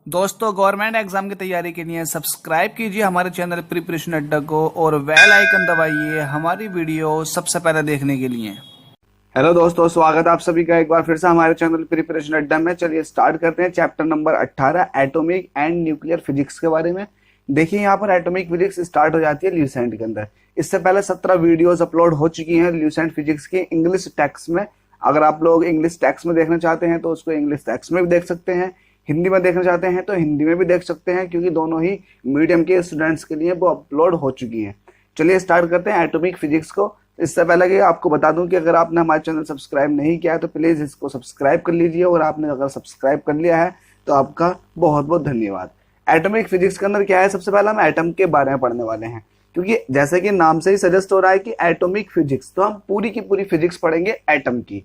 दोस्तों, government exam की तैयारी के लिए सब्सक्राइब कीजिए हमारे चैनल प्रिपरेशन अड्डा को और बेल आइकन दबाइए हमारी वीडियो सबसे पहले देखने के लिए। हेलो दोस्तों, स्वागत है आप सभी का एक बार फिर से हमारे चैनल प्रिपरेशन अड्डा में। चलिए स्टार्ट करते हैं chapter number 18 atomic and nuclear physics के बारे में। देखिए यहाँ पर एटॉमिक फिजिक्स स्टार्ट हो जाती है ल्यूसेंट के अंदर। इससे पहले 17 वीडियोस अपलोड हो चुकी हैं ल्यूसेंट फिजिक्स की इंग्लिश टेक्स्ट में। अगर आप लोग इंग्लिश टेक्स्ट में देखना चाहते हैं तो उसको इंग्लिश टेक्स्ट में भी देख सकते हैं, हिंदी में देखना चाहते हैं तो हिंदी में भी देख सकते हैं, क्योंकि दोनों ही मीडियम के स्टूडेंट्स के लिए वो अपलोड हो चुकी हैं। चलिए स्टार्ट करते हैं एटॉमिक फिजिक्स को। इससे पहले कि आपको बता दूं कि अगर आपने हमारे चैनल सब्सक्राइब नहीं किया है तो प्लीज़ इसको सब्सक्राइब कर लीजिए, और आपने अगर सब्सक्राइब कर लिया है तो आपका बहुत बहुत धन्यवाद। एटॉमिक फिजिक्स के अंदर क्या है, सबसे पहले हम एटम के बारे में पढ़ने वाले हैं, क्योंकि जैसे कि नाम से ही सजेस्ट हो रहा है कि एटॉमिक फिजिक्स, तो हम पूरी की पूरी फिजिक्स पढ़ेंगे एटम की।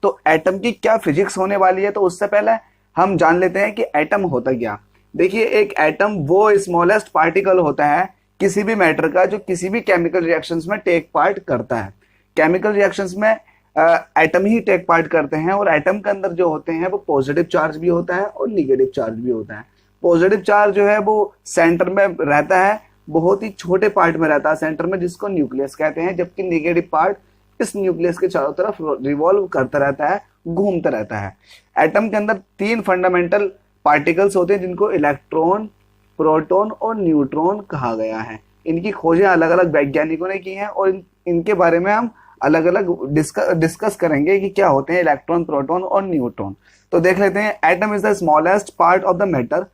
तो एटम की क्या फिजिक्स होने वाली है, तो उससे पहले हम जान लेते हैं कि एटम होता क्या। देखिए, एक एटम वो स्मॉलेस्ट पार्टिकल होता है किसी भी मैटर का जो किसी भी केमिकल रिएक्शंस में टेक पार्ट करता है। केमिकल रिएक्शंस में एटम ही टेक पार्ट करते हैं, और एटम के अंदर जो होते हैं वो पॉजिटिव चार्ज भी होता है और निगेटिव चार्ज भी होता है। पॉजिटिव चार्ज जो है वो सेंटर में रहता है, बहुत ही छोटे पार्ट में रहता है सेंटर में, जिसको न्यूक्लियस कहते हैं, जबकि निगेटिव पार्ट इस न्यूक्लियस के चारों तरफ रिवॉल्व करता रहता है, घूमता रहता है। एटम के अंदर 3 फंडामेंटल पार्टिकल्स होते हैं जिनको इलेक्ट्रॉन, प्रोटॉन और न्यूट्रॉन कहा गया है। इनकी खोजें अलग अलग वैज्ञानिकों ने की हैं, और इनके बारे में हम अलग अलग डिस्कस करेंगे कि क्या होते हैं इलेक्ट्रॉन, प्रोटॉन और न्यूट्रॉन। तो देख लेते हैं। Atom is the smallest part of the matter.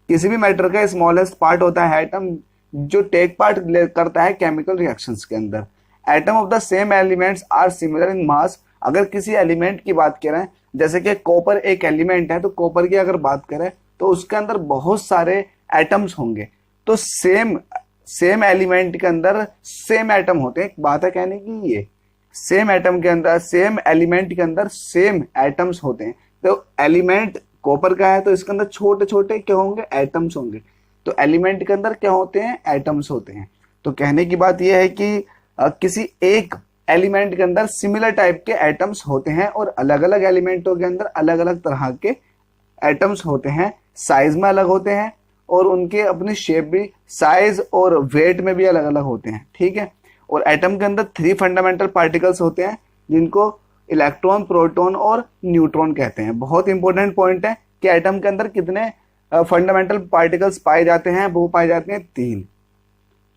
किसी भी मैटर का स्मॉलेस्ट पार्ट होता है एटम, जो टेक पार्ट करता है केमिकल रिएक्शंस के अंदर। Atom of the same elements are similar in mass. अगर किसी एलिमेंट की बात करें, जैसे कि कॉपर एक एलिमेंट है, तो कॉपर की अगर बात करें तो उसके अंदर बहुत सारे एटम्स होंगे। तो सेम एलिमेंट के अंदर सेम एटम होते हैं। एक बात है कहने की, ये सेम एटम के अंदर, सेम एलिमेंट के अंदर सेम एटम्स होते हैं। तो एलिमेंट कॉपर का है तो इसके अंदर छोटे छोटे क्या होंगे, एटम्स होंगे। तो एलिमेंट के अंदर क्या होते हैं, एटम्स होते हैं। तो कहने की बात यह है कि किसी एक एलिमेंट के अंदर सिमिलर टाइप के एटम्स होते हैं, और अलग अलग एलिमेंटों के अंदर अलग अलग तरह के एटम्स होते हैं। साइज में अलग होते हैं, और उनके अपनी शेप भी, साइज और वेट में भी अलग अलग होते हैं, ठीक है। और एटम के अंदर 3 फंडामेंटल पार्टिकल्स होते हैं जिनको इलेक्ट्रॉन, प्रोटॉन और न्यूट्रॉन कहते हैं। बहुत इंपॉर्टेंट पॉइंट है कि एटम के अंदर कितने फंडामेंटल पार्टिकल्स पाए जाते हैं, वो पाए जाते हैं 3।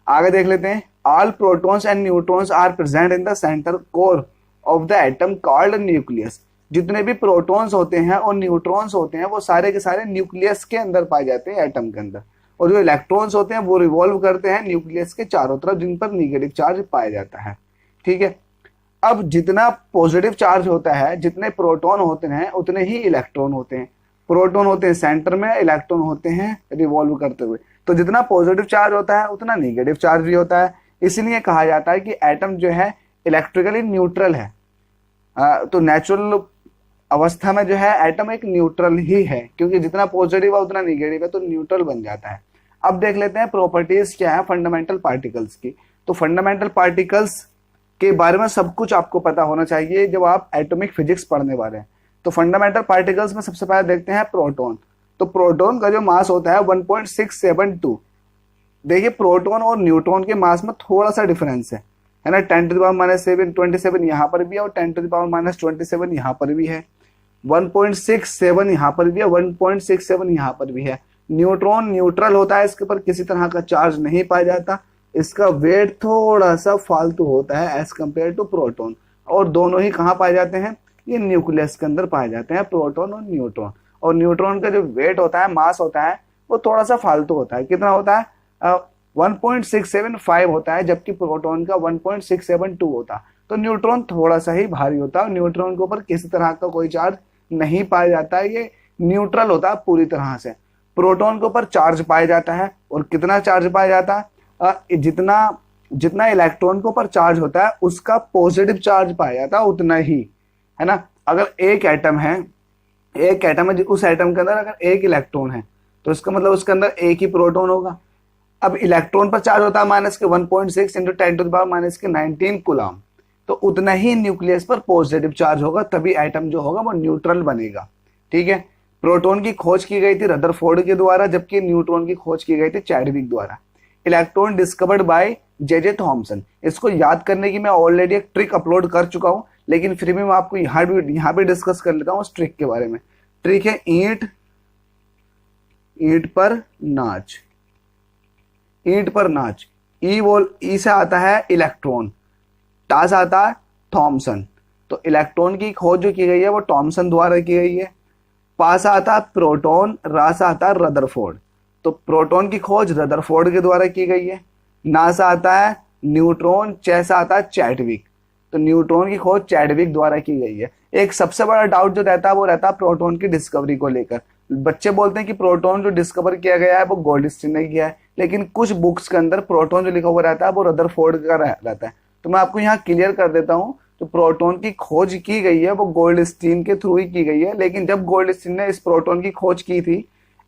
आगे देख लेते हैं। All protons and neutrons are present in the centre core of the atom called nucleus. जितने भी प्रोटॉन्स होते हैं और न्यूट्रॉन्स होते हैं वो सारे के सारे न्यूक्लियस के अंदर पाए जाते हैं, एटम के अंदर। और जो इलेक्ट्रॉन्स होते हैं वो रिवॉल्व करते हैं न्यूक्लियस के चारों तरफ, जिन पर निगेटिव चार्ज पाया जाता है, ठीक है। अब जितना पॉजिटिव चार्ज होता है, जितने प्रोटॉन होते हैं उतने ही इलेक्ट्रॉन होते हैं। प्रोटॉन होते हैं सेंटर में, इलेक्ट्रॉन होते हैं रिवॉल्व करते हुए। तो जितना पॉजिटिव चार्ज होता है उतना निगेटिव चार्ज भी होता है। इसलिए कहा जाता है कि एटम जो है इलेक्ट्रिकली न्यूट्रल है। तो नेचुरल अवस्था में जो है एटम एक न्यूट्रल ही है, क्योंकि जितना पॉजिटिव है उतना निगेटिव है, तो न्यूट्रल बन जाता है। अब देख लेते हैं प्रॉपर्टीज क्या है फंडामेंटल पार्टिकल्स की। तो फंडामेंटल पार्टिकल्स के बारे में सब कुछ आपको पता होना चाहिए जब आप एटॉमिक फिजिक्स पढ़ने वाले हैं। तो फंडामेंटल पार्टिकल्स में सबसे पहले देखते हैं प्रोटॉन। तो प्रोटॉन का जो मास होता है 1.672। देखिए, प्रोटॉन और न्यूट्रॉन के मास में थोड़ा सा डिफरेंस है ना। 10⁻⁻27 यहाँ पर भी है, और 10⁻⁻27 यहाँ पर भी है। 1.67 यहाँ पर भी है, 1.67 यहाँ पर भी है। न्यूट्रॉन न्यूट्रल होता है, इसके ऊपर किसी तरह का चार्ज नहीं पाया जाता। इसका वेट थोड़ा सा फालतू होता है एज कम्पेयर टू प्रोटॉन। और दोनों ही कहाँ पाए जाते हैं, ये न्यूक्लियस के अंदर पाए जाते हैं, प्रोटॉन और न्यूट्रॉन। और न्यूट्रॉन का जो वेट होता है, मास होता है, वो थोड़ा सा फालतू होता है। कितना होता है, 1.675 होता है, जबकि प्रोटॉन का 1.672 होता है। तो न्यूट्रॉन थोड़ा सा ही भारी होता है, और न्यूट्रॉन के ऊपर किसी तरह का कोई चार्ज नहीं पाया जाता है, ये न्यूट्रल होता है पूरी तरह से। प्रोटॉन के ऊपर चार्ज पाया जाता है, और कितना चार्ज पाया जाता है, जितना इलेक्ट्रॉन के ऊपर चार्ज होता है उसका पॉजिटिव चार्ज पाया जाता है उतना ही, है ना। अगर एक एटम है, उस एटम के अंदर अगर एक इलेक्ट्रॉन है तो इसका मतलब उसके अंदर एक ही प्रोटॉन होगा। अब इलेक्ट्रॉन पर चार्ज होता है -1.6 × 10⁻⁻19 कूलम। तो उतना ही न्यूक्लियस पर पॉजिटिव चार्ज होगा, तभी एटम जो होगा वो न्यूट्रल बनेगा, ठीक है। प्रोटॉन की खोज की गई थी रदरफोर्ड के द्वारा, जबकि न्यूट्रॉन की खोज की गई थी चैडविक द्वारा। Electron discovered by J Thomson. इसको याद करने की मैं ऑलरेडी एक ट्रिक अपलोड कर चुका हूं, लेकिन फिर भी मैं आपको यहाँ पे डिस्कस कर लेता हूँ उस ट्रिक के बारे में। ट्रिक है ईंट पर नाच। ईंट पर नाच। ई से आता है इलेक्ट्रॉन, टा से आता है थॉमसन। तो इलेक्ट्रॉन की खोज जो की गई है वो थॉमसन द्वारा की गई है। पा से आता है प्रोटॉन, रा से आता है रदरफोर्ड। तो प्रोटॉन की खोज रदरफोर्ड के द्वारा की गई है। ना से आता है न्यूट्रॉन, चे से आता है चैडविक। तो न्यूट्रॉन की खोज चैडविक द्वारा की गई है। एक सबसे बड़ा डाउट जो रहता है वो रहता है प्रोटॉन की डिस्कवरी को लेकर। बच्चे बोलते हैं कि प्रोटॉन जो डिस्कवर किया गया है वो गोल्डस्टीन ने किया है, लेकिन कुछ बुक्स के अंदर प्रोटॉन जो लिखा हुआ रहता है वो रदरफोर्ड का रहता है। तो मैं आपको यहाँ क्लियर कर देता हूँ, तो प्रोटॉन की खोज की गई है वो गोल्डस्टीन के थ्रू ही की गई है। लेकिन जब गोल्डस्टीन ने इस प्रोटॉन की खोज की थी,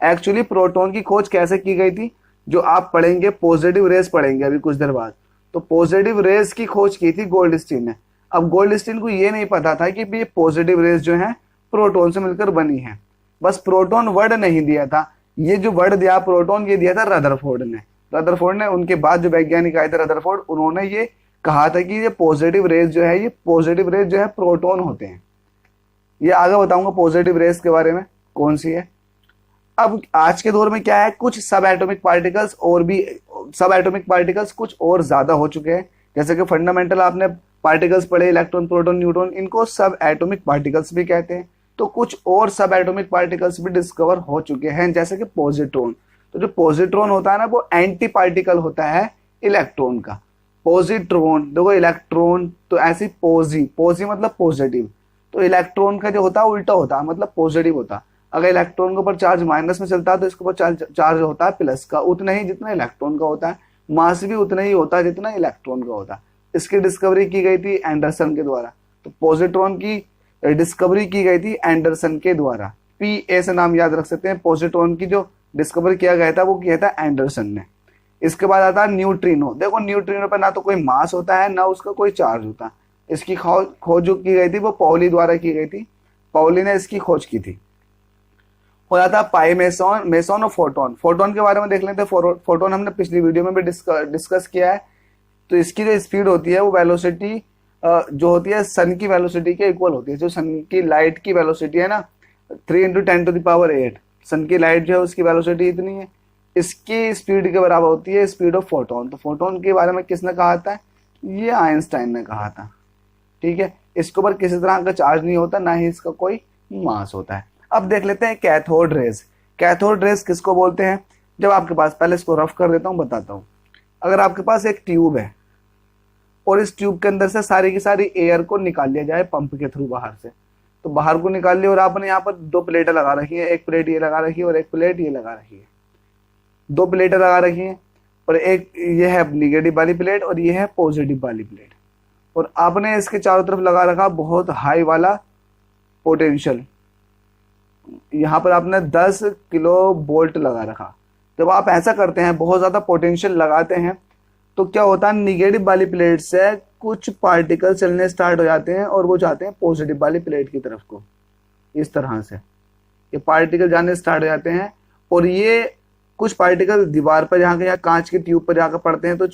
एक्चुअली प्रोटॉन की खोज कैसे की गई थी, जो आप पढ़ेंगे पॉजिटिव रेस पढ़ेंगे अभी कुछ देर बाद, तो पॉजिटिव रेस की खोज की थी गोल्डस्टीन ने। अब गोल्डस्टीन को ये नहीं पता था कि ये पॉजिटिव रेस जो है प्रोटॉन से मिलकर बनी है। बस प्रोटॉन वर्ड नहीं दिया था, ये जो वर्ड दिया प्रोटॉन ये दिया था रदरफोर्ड ने। रदरफोर्ड ने, उनके बाद जो वैज्ञानिक आए थे रदरफोर्ड, उन्होंने ये कहा था कि ये पॉजिटिव रेस जो है, ये पॉजिटिव रेस जो है प्रोटॉन होते हैं। ये आगे बताऊंगा पॉजिटिव रेस के बारे में कौन सी है। अब आज के दौर में क्या है, कुछ सब एटॉमिक पार्टिकल्स और भी सब एटॉमिक पार्टिकल्स कुछ और ज्यादा हो चुके हैं। जैसे कि फंडामेंटल आपने पार्टिकल्स पढ़े, इलेक्ट्रॉन, प्रोटॉन, न्यूट्रॉन, इनको सब एटॉमिक पार्टिकल्स भी कहते हैं। तो कुछ और सब एटॉमिक पार्टिकल्स भी डिस्कवर हो चुके हैं, जैसे कि पॉजिट्रॉन। तो जो पॉजिट्रॉन होता है ना, वो एंटी पार्टिकल होता है इलेक्ट्रॉन का। पॉजिट्रॉन देखो, इलेक्ट्रॉन तो ऐसी पोजी मतलब पॉजिटिव, तो इलेक्ट्रॉन का जो होता है उल्टा होता है, मतलब पॉजिटिव होता है। अगर इलेक्ट्रॉन के ऊपर चार्ज माइनस में चलता है तो इसके ऊपर चार्ज होता है प्लस का, उतना ही जितना इलेक्ट्रॉन का होता है। मास भी उतना ही होता है जितना इलेक्ट्रॉन का होता है। इसकी डिस्कवरी की गई थी एंडरसन के द्वारा। तो पॉजिट्रॉन की डिस्कवरी की गई थी एंडरसन के द्वारा। PA से नाम याद रख सकते हैं। पॉजिट्रॉन की जो डिस्कवर किया गया था वो किया था एंडरसन ने। इसके बाद आता है न्यूट्रिनो। देखो, न्यूट्रिनो पर ना तो कोई मास होता है ना उसका कोई चार्ज होता है। इसकी खोज जो की गई थी वो पाउली द्वारा की गई थी। पाउली ने इसकी खोज की थी। हो जाता है पाई मेसॉन और फोटोन। फोटोन के बारे में देख लेते हैं। फोटोन हमने पिछली वीडियो में भी डिस्कस किया है। तो इसकी जो स्पीड होती है वो वेलोसिटी जो होती है सन की वेलोसिटी के इक्वल होती है। जो सन की लाइट की वेलोसिटी है ना, 3 × 10⁸ सन की लाइट जो है उसकी वेलोसिटी इतनी है, इसकी स्पीड के बराबर होती है स्पीड ऑफ फोटोन। तो फोटोन के बारे में किसने कहा था, ये आइंस्टाइन ने कहा था। ठीक है, इसके ऊपर किसी तरह का चार्ज नहीं होता, ना ही इसका कोई मास होता है। अब देख लेते हैं कैथोड रेज। कैथोड रेज किसको बोलते हैं, जब आपके पास, पहले इसको रफ कर देता हूँ, बताता हूँ। अगर आपके पास एक ट्यूब है और इस ट्यूब के अंदर से सारी की सारी एयर को निकाल लिया जाए पंप के थ्रू बाहर से, तो बाहर को निकाल लिया और आपने यहाँ पर 2 प्लेटें लगा रखी है। एक प्लेट ये लगा रखी है और एक प्लेट ये लगा रखी है। 2 प्लेटें लगा रखी हैं और एक ये है निगेटिव वाली प्लेट और ये है पॉजिटिव वाली प्लेट। और आपने इसके चारों तरफ लगा रखा बहुत हाई वाला पोटेंशियल। यहाँ पर आपने 10 किलो वोल्ट लगा रखा। जब आप ऐसा करते हैं, बहुत ज्यादा पोटेंशियल लगाते हैं, तो क्या होता है, निगेटिव वाली प्लेट से कुछ पार्टिकल चलने स्टार्ट हो जाते हैं और वो जाते हैं पॉजिटिव वाली प्लेट की तरफ को। इस तरह से ये पार्टिकल जाने स्टार्ट हो जाते हैं और ये कुछ पार्टिकल दीवार पर जाकर या कांच की ट्यूब पर जाकर पड़ते हैं तो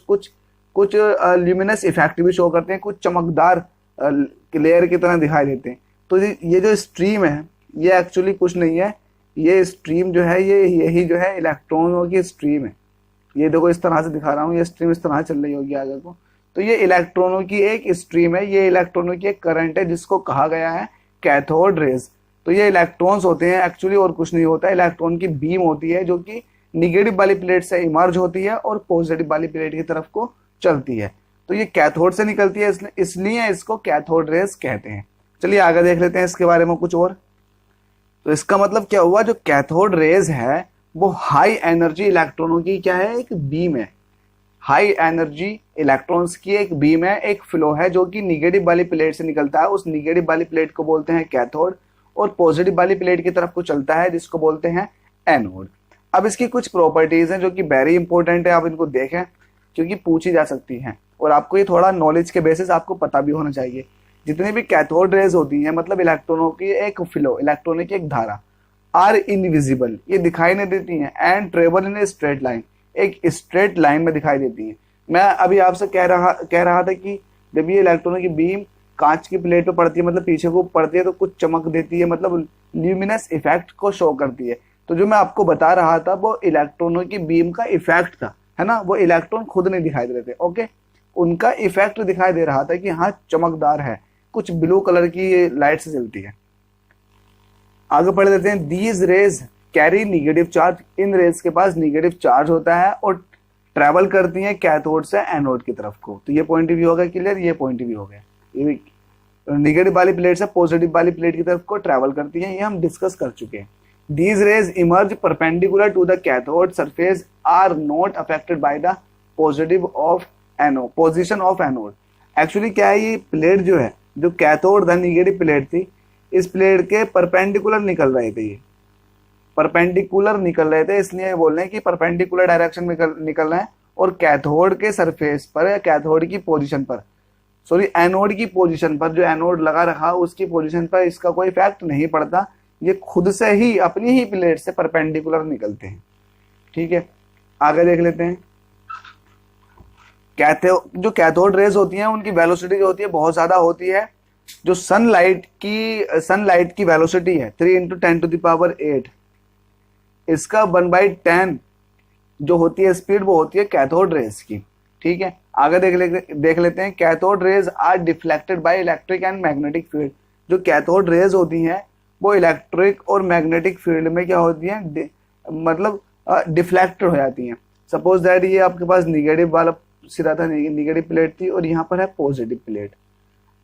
कुछ ल्यूमिनस इफेक्ट भी शो करते हैं, कुछ चमकदार लेयर की तरह दिखाई देते हैं। तो ये जो स्ट्रीम है ये एक्चुअली कुछ नहीं है, ये स्ट्रीम जो है यही जो है इलेक्ट्रॉनों की स्ट्रीम है। ये देखो इस तरह से दिखा रहा हूँ, ये स्ट्रीम इस तरह चल रही होगी आगे को। तो ये इलेक्ट्रॉनों की एक स्ट्रीम है, ये इलेक्ट्रॉनों की एक करंट है जिसको कहा गया है कैथोड रेज। तो ये इलेक्ट्रॉन्स होते हैं एक्चुअली, और कुछ नहीं होता है। इलेक्ट्रॉन की बीम होती है जो कि निगेटिव वाली प्लेट से इमर्ज होती है और पॉजिटिव वाली प्लेट की तरफ को चलती है। तो ये कैथोड से निकलती है, इसलिए इसको कैथोड रेज कहते हैं। चलिए आगे देख लेते हैं इसके बारे में कुछ और। तो इसका मतलब क्या हुआ, जो कैथोड रेज है वो हाई एनर्जी इलेक्ट्रॉनों की क्या है, एक बीम है। हाई एनर्जी इलेक्ट्रॉन्स की एक बीम है, एक फ्लो है जो कि निगेटिव वाली प्लेट से निकलता है। उस निगेटिव वाली प्लेट को बोलते हैं कैथोड और पॉजिटिव वाली प्लेट की तरफ को चलता है जिसको बोलते हैं एनोड। अब इसकी कुछ प्रॉपर्टीज हैं जो कि वेरी इंपॉर्टेंट है, आप इनको देखें क्योंकि पूछी जा सकती हैं और आपको ये थोड़ा नॉलेज के बेसिस आपको पता भी होना चाहिए। जितनी भी कैथोड रेज होती हैं, मतलब इलेक्ट्रॉनों की एक फ्लो, इलेक्ट्रॉनों की एक धारा, आर इनविजिबल, ये दिखाई नहीं देती हैं, and travel in a straight line, एक स्ट्रेट लाइन में दिखाई देती हैं। मैं अभी आपसे कह रहा था कि जब ये इलेक्ट्रॉनों की बीम कांच की प्लेट पे पड़ती है, मतलब पीछे को पड़ती है, तो कुछ चमक देती है, मतलब ल्यूमिनस इफेक्ट को शो करती है। तो जो मैं आपको बता रहा था वो इलेक्ट्रॉनों की बीम का इफेक्ट था, है ना। वो इलेक्ट्रॉन खुद नहीं दिखाई दे रहे थे, ओके, उनका इफेक्ट दिखाई दे रहा था कि हाँ चमकदार है, कुछ ब्लू कलर की लाइट से जलती है। आगे पढ़ लेते हैं। These rays carry negative charge, इन रेज के पास निगेटिव चार्ज होता है और ट्रैवल करती हैं कैथोड से एनोड की तरफ को। तो ये पॉइंट भी हो गया क्लियर, ये पॉइंट भी हो गया। ये निगेटिव वाली प्लेट से पॉजिटिव वाली प्लेट की तरफ को ट्रैवल करती हैं, ये हम डिस्कस कर चुके हैं। These rays emerge perpendicular to the cathode surface, are not affected by the positive of anode, position of anode. Actually क्या है, ये प्लेट जो है, जो कैथोड था निगेटिव प्लेट थी, इस प्लेट के परपेंडिकुलर निकल रहे थे, ये परपेंडिकुलर निकल रहे थे, इसलिए बोल रहे हैं कि परपेंडिकुलर डायरेक्शन में निकल रहे हैं। और कैथोड के सरफेस पर या कैथोड की पोजीशन पर, सॉरी एनोड की पोजीशन पर, जो एनोड लगा रखा उसकी पोजीशन पर इसका कोई इफेक्ट नहीं पड़ता, ये खुद से ही अपनी ही प्लेट से परपेंडिकुलर निकलते हैं। ठीक है, आगे देख लेते हैं। जो कैथोड रेज होती हैं उनकी वेलोसिटी जो होती है बहुत ज्यादा होती है। जो सनलाइट की वेलोसिटी है 3 × 10⁸, इसका 1/10 जो होती है स्पीड, वो होती है कैथोड रेज की। ठीक है, आगे देख लेते हैं। Cathode rays are deflected by electric and magnetic field. जो कैथोड रेज होती हैं वो इलेक्ट्रिक और मैग्नेटिक फील्ड में क्या होती हैं, मतलब डिफ्लेक्टेड हो जाती हैं। सपोज दैट ये आपके पास निगेटिव वाला सिरा था, निगेटिव प्लेट थी, और यहाँ पर है पॉजिटिव प्लेट।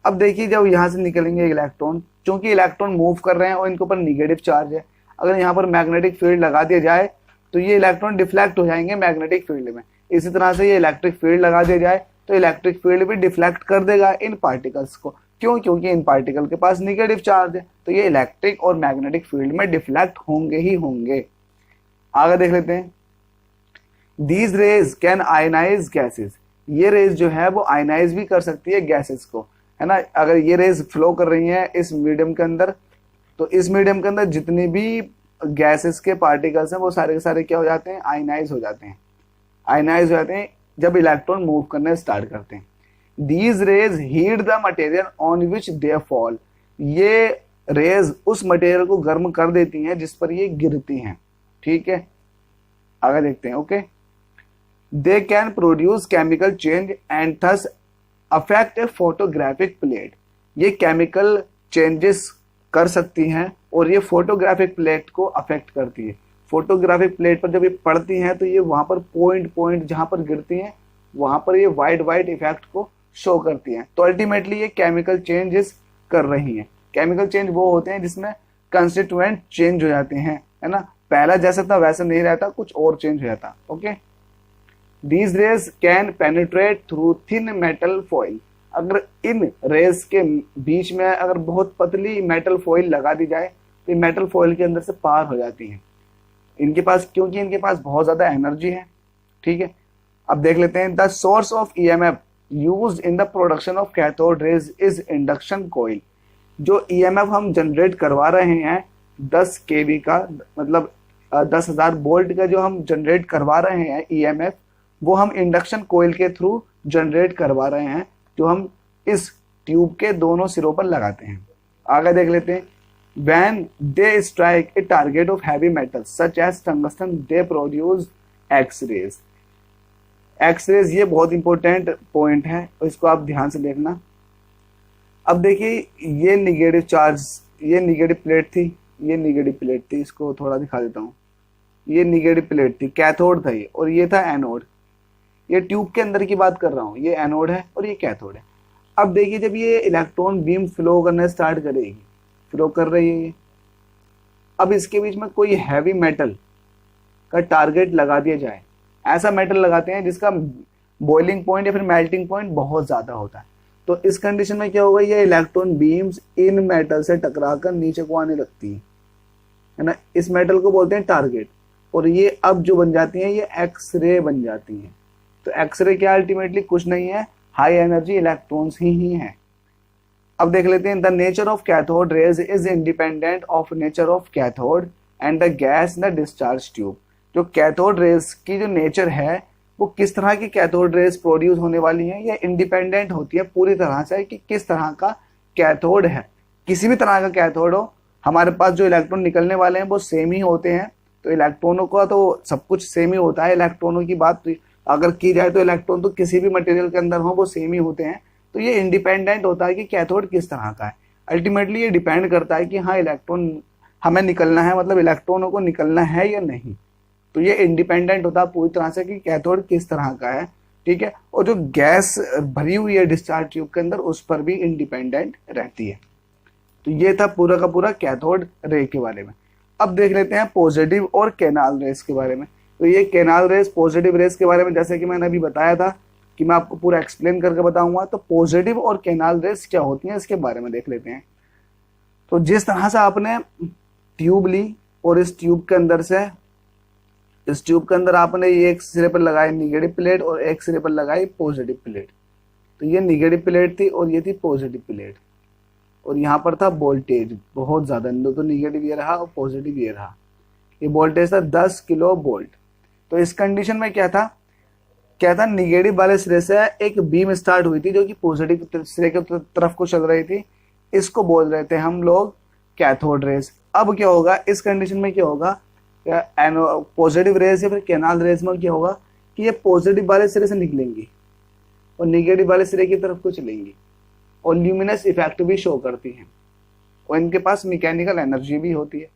अब देखिए जब यहाँ से निकलेंगे इलेक्ट्रॉन, क्योंकि इलेक्ट्रॉन मूव कर रहे हैं और इनके ऊपर निगेटिव चार्ज है, अगर यहाँ पर मैग्नेटिक फील्ड लगा दिया जाए तो ये इलेक्ट्रॉन डिफ्लेक्ट हो जाएंगे मैग्नेटिक फील्ड में। इसी तरह से ये इलेक्ट्रिक फील्ड लगा दिया जाए तो इलेक्ट्रिक फील्ड भी डिफ्लेक्ट कर देगा इन पार्टिकल्स को। क्यों? क्योंकि इन पार्टिकल के पास निगेटिव चार्ज है, तो ये इलेक्ट्रिक और मैग्नेटिक फील्ड में डिफ्लेक्ट होंगे ही होंगे। आगे देख लेते हैं। These rays can ionize gases, ये रेज जो है वो आयनाइज भी कर सकती है गैसेस को, है ना। अगर ये रेज फ्लो कर रही हैं इस मीडियम के अंदर, तो इस मीडियम के अंदर जितनी भी गैसेस के पार्टिकल्स हैं वो सारे के सारे क्या हो जाते हैं, आयनाइज हो जाते हैं। आयनाइज हो जाते हैं जब इलेक्ट्रॉन मूव करने स्टार्ट करते हैं। These raise heat the material on which they fall, ये रेज उस मटेरियल को गर्म कर देती हैं जिस पर ये गिरती हैं। ठीक है, आगे देखते हैं। Okay, they can produce chemical change and thus affect A photographic plate, ये केमिकल चेंजेस कर सकती हैं और ये फोटोग्राफिक प्लेट को अफेक्ट करती है। फोटोग्राफिक प्लेट पर जब ये पड़ती हैं तो ये वहां पर पॉइंट जहां पर गिरती हैं वहां पर ये वाइट इफेक्ट को शो करती हैं। तो अल्टीमेटली ये केमिकल चेंजेस कर रही हैं। केमिकल चेंज वो होते हैं जिसमें कंस्टिट्यूएंट चेंज हो जाते हैं, है ना। पहला जैसा था वैसा नहीं रहता, कुछ और चेंज हो जाता। Okay, These rays can penetrate through thin metal foil, अगर इन रेज के बीच में अगर बहुत पतली मेटल फॉइल लगा दी जाए तो मेटल फॉइल के अंदर से पार हो जाती हैं इनके पास, क्योंकि इनके पास बहुत ज्यादा एनर्जी है। ठीक है, अब देख लेते हैं। The source of EMF used in the production of cathode rays is induction coil, जो ईएमएफ हम जनरेट करवा रहे हैं 10 kV का, मतलब 10,000 वोल्ट का जो हम जनरेट करवा रहे हैं ईएमएफ, वो हम इंडक्शन कोयल के थ्रू जनरेट करवा रहे हैं, जो हम इस ट्यूब के दोनों सिरों पर लगाते हैं। आगे देख लेते हैं। When they strike a target of heavy metals such as tungsten, they produce X-rays. X-rays ये बहुत इंपॉर्टेंट पॉइंट है, इसको आप ध्यान से देखना। अब देखिए ये निगेटिव चार्ज, ये निगेटिव प्लेट थी, ये निगेटिव प्लेट थी, इसको थोड़ा दिखा देता हूँ। ये निगेटिव प्लेट थी, कैथोड था ये, और ये था एनोड। ये ट्यूब के अंदर की बात कर रहा हूँ, ये एनोड है और ये कैथोड है। अब देखिए जब ये इलेक्ट्रॉन बीम फ्लो करना स्टार्ट करेगी, फ्लो कर रही है ये, अब इसके बीच में कोई हैवी मेटल का टारगेट लगा दिया जाए, ऐसा मेटल लगाते हैं जिसका बॉइलिंग पॉइंट या फिर मेल्टिंग पॉइंट बहुत ज्यादा होता है, तो इस कंडीशन में क्या होगा, ये इलेक्ट्रॉन बीम्स इन मेटल से टकराकर नीचे को आने लगती है ना। इस मेटल को बोलते हैं टारगेट, और ये अब जो बन जाती हैं ये एक्सरे बन जाती हैं। तो एक्सरे क्या अल्टीमेटली कुछ नहीं है, हाई एनर्जी इलेक्ट्रॉन्स ही हैं। अब देख लेते हैं। The nature of cathode rays is independent of nature of cathode and the gas in the discharge tube. जो कैथोड रेज की जो नेचर है वो किस तरह की कैथोड रेज प्रोड्यूस होने वाली है, ये इंडिपेंडेंट होती है पूरी तरह से कि किस तरह का कैथोड है। किसी भी तरह का कैथोड हो, हमारे पास जो इलेक्ट्रॉन निकलने वाले हैं वो सेम ही होते हैं। तो इलेक्ट्रॉनों का तो सब कुछ सेम ही होता है। इलेक्ट्रॉनों की बात अगर की जाए तो इलेक्ट्रॉन तो किसी भी मटेरियल के अंदर हो वो सेम ही होते हैं। तो ये इंडिपेंडेंट होता है कि कैथोड किस तरह का है। अल्टीमेटली ये डिपेंड करता है कि हाँ इलेक्ट्रॉन हमें निकलना है, मतलब इलेक्ट्रॉनों को निकलना है या नहीं। तो ये इंडिपेंडेंट होता है पूरी तरह से कि कैथोड किस तरह का है, ठीक है। और जो गैस भरी हुई है डिस्चार्ज ट्यूब के अंदर उस पर भी इंडिपेंडेंट रहती है। तो ये था पूरा का पूरा कैथोड रे के बारे में। अब देख लेते हैं पॉजिटिव और कैनाल रेस के बारे में। तो ये कैनाल रेस पॉजिटिव रेस के बारे में जैसे कि मैंने अभी बताया था कि मैं आपको पूरा एक्सप्लेन करके बताऊंगा। तो पॉजिटिव और कैनाल रेस क्या होती हैं इसके बारे में देख लेते हैं। तो जिस तरह से आपने ट्यूब ली और इस ट्यूब के अंदर आपने ये एक सिरे पर लगाई निगेटिव प्लेट और एक सिरे पर लगाई पॉजिटिव प्लेट। तो ये निगेटिव प्लेट थी और ये थी पॉजिटिव प्लेट, और यहाँ पर था वोल्टेज बहुत ज्यादा, तो निगेटिव ये रहा और पॉजिटिव ये रहा। ये वोल्टेज था 10 किलो वोल्ट। तो इस कंडीशन में क्या था निगेटिव वाले सिरे से एक बीम स्टार्ट हुई थी जो कि पॉजिटिव सिरे की तरफ को चल रही थी। इसको बोल रहे थे हम लोग कैथोड रेस। अब क्या होगा इस कंडीशन में, क्या होगा पॉजिटिव रेस या फिर कैनाल रेस में क्या होगा कि ये पॉजिटिव वाले सिरे से निकलेंगी और निगेटिव वाले सिरे की तरफ को चलेंगी और ल्यूमिनस इफेक्ट भी शो करती हैं और इनके पास मैकेनिकल एनर्जी भी होती है।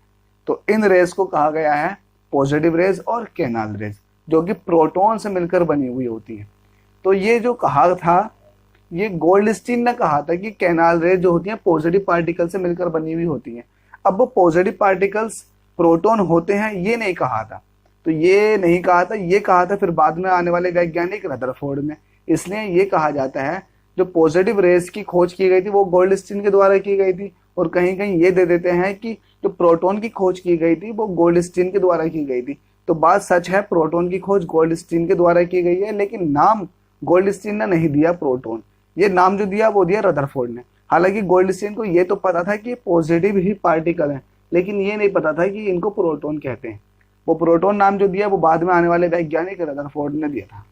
तो इन रेस को कहा गया है पॉजिटिव रेस और कैनाल रेस, जो कि प्रोटॉन से मिलकर बनी हुई होती है। तो ये जो कहा था, ये गोल्डस्टीन ने कहा था कि कैनाल रेस जो होती है पॉजिटिव पार्टिकल से मिलकर बनी हुई होती है। अब वो पॉजिटिव पार्टिकल्स प्रोटॉन होते हैं ये नहीं कहा था। तो ये नहीं कहा था, ये कहा था फिर बाद में आने वाले वैज्ञानिक रदरफोर्ड ने। इसलिए ये कहा जाता है जो पॉजिटिव रेस की खोज की गई थी वो गोल्डस्टीन के द्वारा की गई थी, और कहीं कहीं ये दे देते हैं कि जो प्रोटॉन की खोज की गई थी वो गोल्डस्टीन के द्वारा की गई थी। तो बात सच है, प्रोटॉन की खोज गोल्डस्टीन के द्वारा की गई है, लेकिन नाम गोल्डस्टीन ने नहीं दिया प्रोटॉन। ये नाम जो दिया वो दिया रदरफोर्ड ने। हालांकि गोल्डस्टीन को ये तो पता था कि पॉजिटिव ही पार्टिकल है, लेकिन ये नहीं पता था कि इनको प्रोटॉन कहते हैं। वो प्रोटॉन नाम जो दिया वो बाद में आने वाले वैज्ञानिक रदरफोर्ड ने दिया था।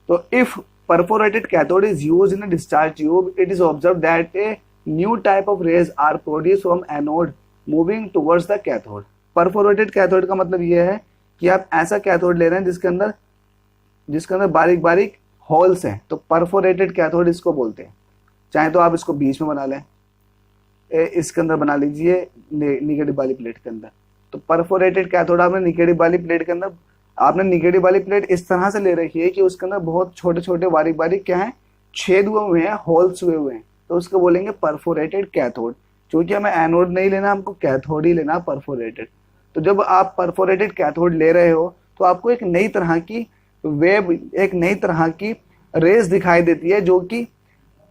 तो if perforated cathode is used in a discharge tube, it is observed that a new type of rays are produced from anode moving towards the cathode। perforated cathode का मतलब ये है कि आप ऐसा कैथोड ले रहे हैं जिसके अंदर बारीक बारीक होल्स हैं, तो परफोरेटेड कैथोड इसको बोलते हैं। चाहे तो आप इसको बीच में बना लें, इसके अंदर बना लीजिए निगेटिव वाली प्लेट के अंदर। तो परफोरेटेड कैथोड आपने निगेटिव वाली प्लेट के अंदर, आपने निगेटिव वाली प्लेट इस तरह से ले रखी है कि उसके अंदर बहुत छोटे छोटे बारीक बारीक क्या है, छेद हुए हैं, होल्स हुए हैं, तो उसको बोलेंगे परफोरेटेड कैथोड। क्योंकि हमें एनोड नहीं लेना, हमको कैथोड ही लेना परफोरेटेड। तो जब आप परफोरेटेड कैथोड ले रहे हो तो आपको एक नई तरह की वेव, एक नई तरह की रेस दिखाई देती है जो कि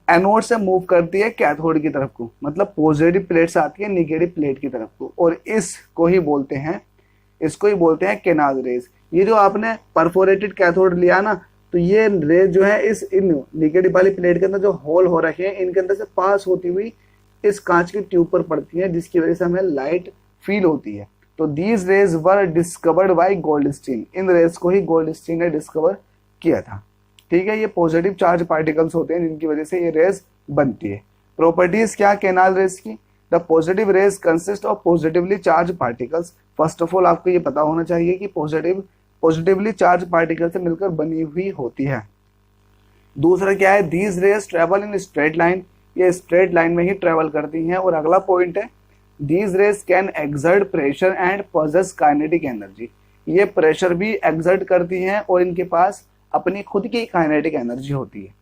एनोड से मूव करती है कैथोड की तरफ को, मतलब पॉजिटिव प्लेट से आती है निगेटिव प्लेट की तरफ को, और इसको ही बोलते हैं कैनाल रेस। ये जो आपने परफोरेटेड कैथोड लिया ना, तो ये रेस जो है इन निगेटिव वाली प्लेट के अंदर जो होल हो रखे हैं इनके अंदर से पास होती हुई इस कांच की ट्यूब पर पड़ती है, जिसकी वजह से हमें लाइट फील होती है। तो these rays were discovered by Goldstein. इन रेस को ही गोल्डस्टीन ने डिस्कवर किया था, ठीक है। ये पॉजिटिव चार्ज पार्टिकल्स होते हैं जिनकी वजह से ये रेस बनती है। प्रॉपर्टीज क्या कैनाल रेस की? The positive rays consist of positively charged particles. First of all आपको ये पता होना चाहिए कि पॉजिटिवली चार्ज पार्टिकल से मिलकर बनी हुई होती है। दूसरा क्या है, these rays travel in straight line. ये स्ट्रेट लाइन में ही ट्रेवल करती हैं। और अगला पॉइंट है, these rays can exert pressure and possess kinetic energy. ये प्रेशर भी एक्सर्ट करती हैं और इनके पास अपनी खुद की काइनेटिक एनर्जी होती है,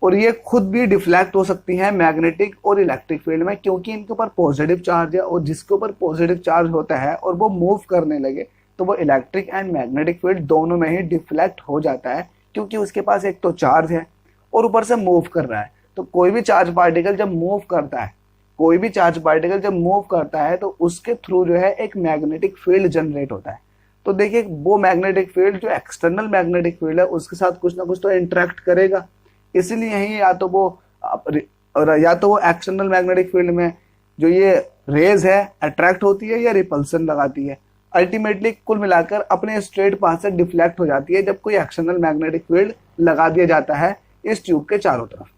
और ये खुद भी डिफ्लेक्ट हो सकती हैं मैग्नेटिक और इलेक्ट्रिक फील्ड में, क्योंकि इनके ऊपर पॉजिटिव चार्ज है, और जिसके ऊपर पॉजिटिव चार्ज होता है और वो मूव करने लगे तो वो इलेक्ट्रिक एंड मैग्नेटिक फील्ड दोनों में ही डिफ्लेक्ट हो जाता है, क्योंकि उसके पास एक तो चार्ज है और ऊपर से मूव कर रहा है। तो कोई भी चार्ज पार्टिकल जब मूव करता है तो उसके थ्रू जो है एक मैग्नेटिक फील्ड जनरेट होता है। तो देखिए वो मैग्नेटिक फील्ड जो एक्सटर्नल मैग्नेटिक फील्ड है उसके साथ कुछ ना कुछ तो इंटरेक्ट करेगा। इसीलिए ही या तो वो एक्सटर्नल मैग्नेटिक फील्ड में जो ये रेज है अट्रैक्ट होती है या रिपल्सन लगाती है। अल्टीमेटली कुल मिलाकर अपने स्ट्रेट पाथ से डिफ्लेक्ट हो जाती है जब कोई एक्सटर्नल मैग्नेटिक फील्ड लगा दिया जाता है इस ट्यूब के चारों तरफ।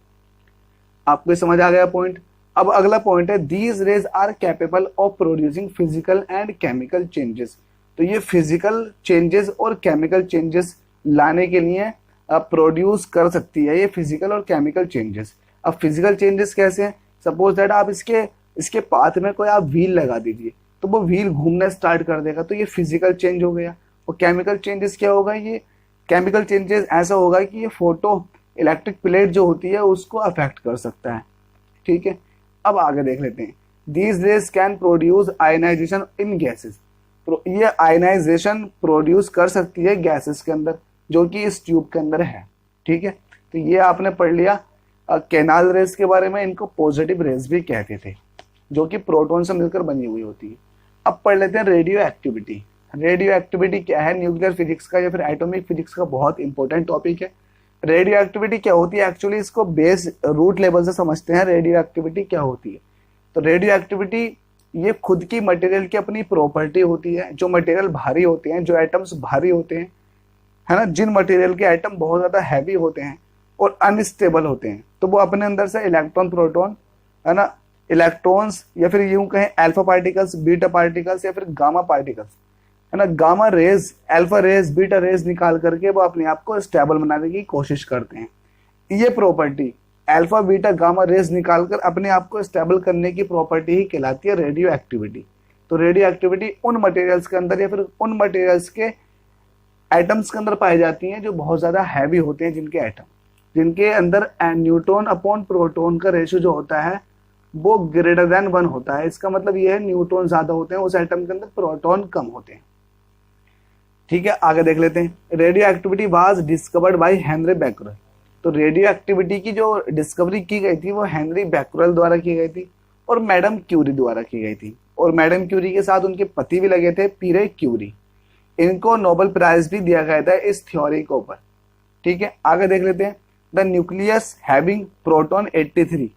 आपको समझ आ गया पॉइंट। अब अगला पॉइंट है these rays are capable of producing physical and chemical changes. तो ये फिजिकल चेंजेस और केमिकल चेंजेस लाने के लिए प्रोड्यूस कर सकती है ये फिजिकल और केमिकल चेंजेस। अब फिजिकल चेंजेस कैसे हैं? सपोज दैट आप इसके पाथ में कोई आप व्हील लगा दीजिए तो वो व्हील घूमना स्टार्ट कर देगा, तो ये फिजिकल चेंज हो गया। और केमिकल चेंजेस क्या होगा? ये केमिकल चेंजेस ऐसा होगा कि ये फोटो इलेक्ट्रिक प्लेट जो होती है उसको अफेक्ट कर सकता है। ठीक है, अब आगे देख लेते हैं। These rays can produce ionization in gases. ये आयनाइजेशन प्रोड्यूस कर सकती है गैसेस के अंदर जो कि इस ट्यूब के अंदर है। ठीक है, तो ये आपने पढ़ लिया कैनाल रेज के बारे में। इनको पॉजिटिव रेज भी कहते थे जो कि प्रोटॉन से मिलकर बनी हुई होती है। अब पढ़ लेते हैं रेडियो एक्टिविटी। रेडियो एक्टिविटी क्या है? न्यूक्लियर फिजिक्स का या फिर एटॉमिक फिजिक्स का बहुत इंपॉर्टेंट टॉपिक है। रेडियो एक्टिविटी क्या होती है? एक्चुअली इसको बेस रूट लेवल से समझते हैं रेडियो एक्टिविटी क्या होती है। तो रेडियो एक्टिविटी ये खुद की मटेरियल की अपनी प्रॉपर्टी होती है। जो मटेरियल भारी होते हैं, जो एटम्स भारी होते हैं, है ना, जिन मटेरियल के एटम बहुत ज्यादा हैवी होते हैं और अनस्टेबल होते हैं, तो वो अपने अंदर से इलेक्ट्रॉन प्रोटॉन, है ना, इलेक्ट्रॉन्स या फिर यूं कहें अल्फा पार्टिकल्स, बीटा पार्टिकल्स या फिर गामा पार्टिकल्स, है ना, gamma rays, alpha rays, beta rays निकाल करके वो अपने आप को स्टेबल बनाने की कोशिश करते हैं। ये property alpha beta gamma rays निकालकर अपने आप को स्टेबल करने की प्रॉपर्टी ही कहलाती है रेडियो एक्टिविटी। तो रेडियो एक्टिविटी उन मटेरियल्स के अंदर या फिर उन मटेरियल्स के एटम्स के अंदर पाई जाती हैं जो बहुत ज्यादा हैवी होते हैं, जिनके अंदर न्यूट्रॉन अपॉन प्रोटॉन का रेशियो जो होता है वो ग्रेटर देन 1 होता है। इसका मतलब ये है न्यूट्रॉन ज्यादा होते हैं उस एटम के अंदर, प्रोटॉन कम होते हैं। ठीक है, आगे देख लेते हैं। Radio activity was discovered by Henry Becquerel. तो रेडियो एक्टिविटी की जो डिस्कवरी की गई थी वो हेनरी बैकरल द्वारा की गई थी और मैडम क्यूरी द्वारा की गई थी। और मैडम क्यूरी के साथ उनके पति भी लगे थे, पीरे क्यूरी। इनको नोबेल प्राइज भी दिया गया था इस थ्योरी के ऊपर। ठीक है, आगे देख लेते हैं। The nucleus having proton 83।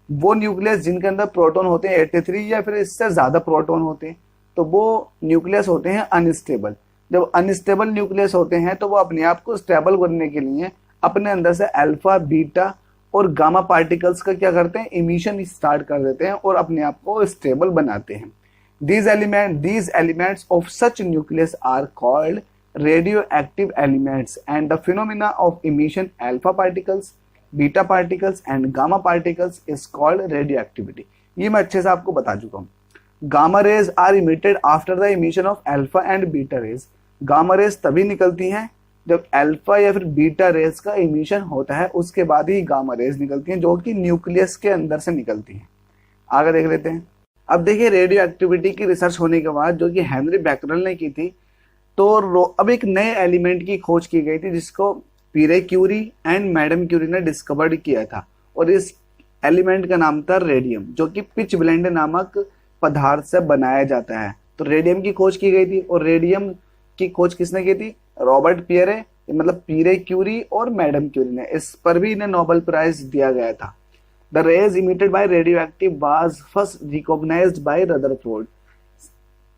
वो न्यूक्लियस जिनके अंदर प्रोटॉन होते हैं 83 या फिर इससे ज्यादा प्रोटॉन होते हैं, तो वो न्यूक्लियस होते हैं अनस्टेबल। जब अनस्टेबल न्यूक्लियस होते हैं तो वो अपने आप को स्टेबल करने के लिए अपने अंदर से अल्फा बीटा और गामा पार्टिकल्स का क्या करते हैं? इमिशन स्टार्ट कर देते हैं और अपने आप को स्टेबल बनाते हैं। these elements of such nucleus are called radioactive elements and the phenomena of emission alpha particles, beta particles and gamma particles is called radioactivity। ये मैं अच्छे से आपको बता चुका हूँ। Gamma rays are emitted after the emission of alpha and beta rays. Gamma rays तभी निकलती हैं जब अल्फा या फिर बीटा रेज का इमिशन होता है, उसके बाद ही गामा रेज निकलती हैं जो कि न्यूक्लियस के अंदर से निकलती हैं। आगे देख लेते हैं। अब देखिए, रेडियो एक्टिविटी की रिसर्च होने के बाद जो कि हेनरी बैकरल ने की थी, तो अब एक नए एलिमेंट की खोज की गई थी जिसको पीरे क्यूरी एंड मैडम क्यूरी ने डिस्कवर्ड किया था। और इस एलिमेंट का नाम था रेडियम, जो कि पिच ब्लेंड नामक पदार्थ से बनाया जाता है। तो रेडियम की खोज की गई थी और रेडियम की खोज किसने की थी? रॉबर्ट पियरे, मतलब पीरे क्यूरी और मैडम क्यूरी ने। इस पर भी इन्हें नोबेल प्राइज दिया गया था। The rays emitted by radioactive was first recognized by Rutherford।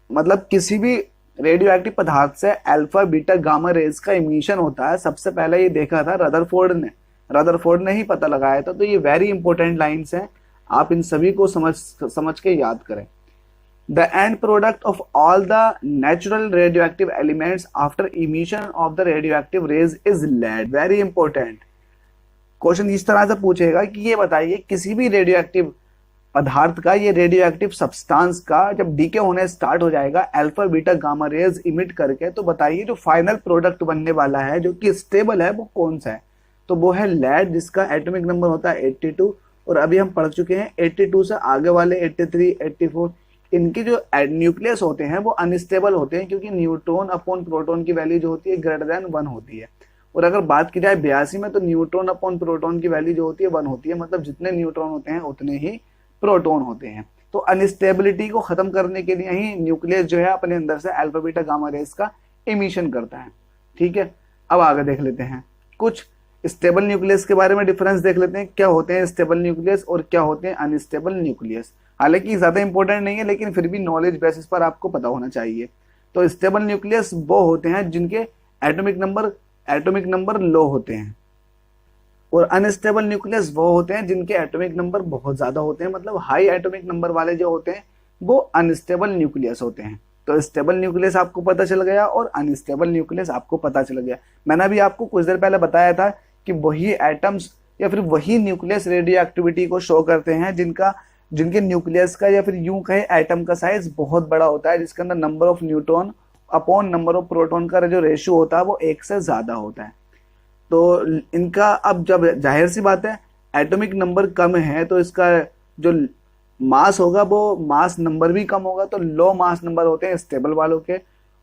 मतलब किसी भी रेडियोएक्टिव पदार्थ से अल्फा बीटा गामा रेज का इमिशन होता है, सबसे पहले ये देखा था रदरफोर्ड ने ही पता लगाया था। तो ये वेरी इंपॉर्टेंट लाइंस हैं, आप इन सभी को समझ के याद करें। The end product of all the natural radioactive elements after emission of the radioactive rays is lead। Very important question इस तरह से पूछेगा कि ये बताइए किसी भी रेडियोएक्टिव पदार्थ का, ये रेडियोएक्टिव सब्सटेंस का जब डीके होने स्टार्ट हो जाएगा alpha beta gamma rays emit करके, तो बताइए जो फाइनल प्रोडक्ट बनने वाला है जो कि स्टेबल है वो कौन सा है? तो वो है लेड, जिसका एटॉमिक नंबर होता है 82। और अभी हम पढ़ चुके हैं 82 से आगे वाले 83, 84, इनके जो न्यूक्लियस होते हैं वो अनस्टेबल होते हैं क्योंकि न्यूट्रॉन अपॉन प्रोटॉन की वैल्यू जो होती है ग्रेटर देन 1 होती है। और अगर बात की जाए 82 में, तो न्यूट्रॉन अपॉन प्रोटॉन की वैल्यू जो होती है 1 होती है। मतलब जितने न्यूट्रॉन होते हैं उतने ही प्रोटॉन होते हैं। तो अनस्टेबिलिटी को खत्म करने के लिए ही न्यूक्लियस जो है अपने अंदर से अल्फा बीटा गामा रेज का इमिशन करता है। ठीक है, अब आगे देख लेते हैं कुछ स्टेबल न्यूक्लियस के बारे में डिफरेंस देख लेते हैं। क्या होते हैं स्टेबल न्यूक्लियस और क्या होते हैं अनस्टेबल न्यूक्लियस। हालांकि ज्यादा इंपॉर्टेंट नहीं है, लेकिन फिर भी नॉलेज बेसिस पर आपको पता होना चाहिए। तो स्टेबल न्यूक्लियस वो होते हैं जिनके एटॉमिक नंबर लो होते हैं, और अनस्टेबल न्यूक्लियस वो होते हैं जिनके एटॉमिक नंबर बहुत ज्यादा होते हैं, मतलब हाई एटॉमिक नंबर वाले जो होते हैं वो अनस्टेबल न्यूक्लियस होते हैं। तो स्टेबल न्यूक्लियस आपको पता चल गया और अनस्टेबल न्यूक्लियस आपको पता चल गया। मैंने अभी आपको कुछ देर पहले बताया था कि वही एटम्स या फिर वही न्यूक्लियस रेडियो एक्टिविटी को शो करते हैं जिनके न्यूक्लियस का या फिर यूं कहे एटम का साइज बहुत बड़ा होता है, जिसके अंदर number of neutron upon number of proton का जो रेशियो होता है वो 1 से ज्यादा होता है। तो इनका अब जब जाहिर सी बात है एटॉमिक नंबर कम है तो इसका जो मास होगा वो मास नंबर भी कम होगा। तो लो मास नंबर होते हैं स्टेबल वालों के,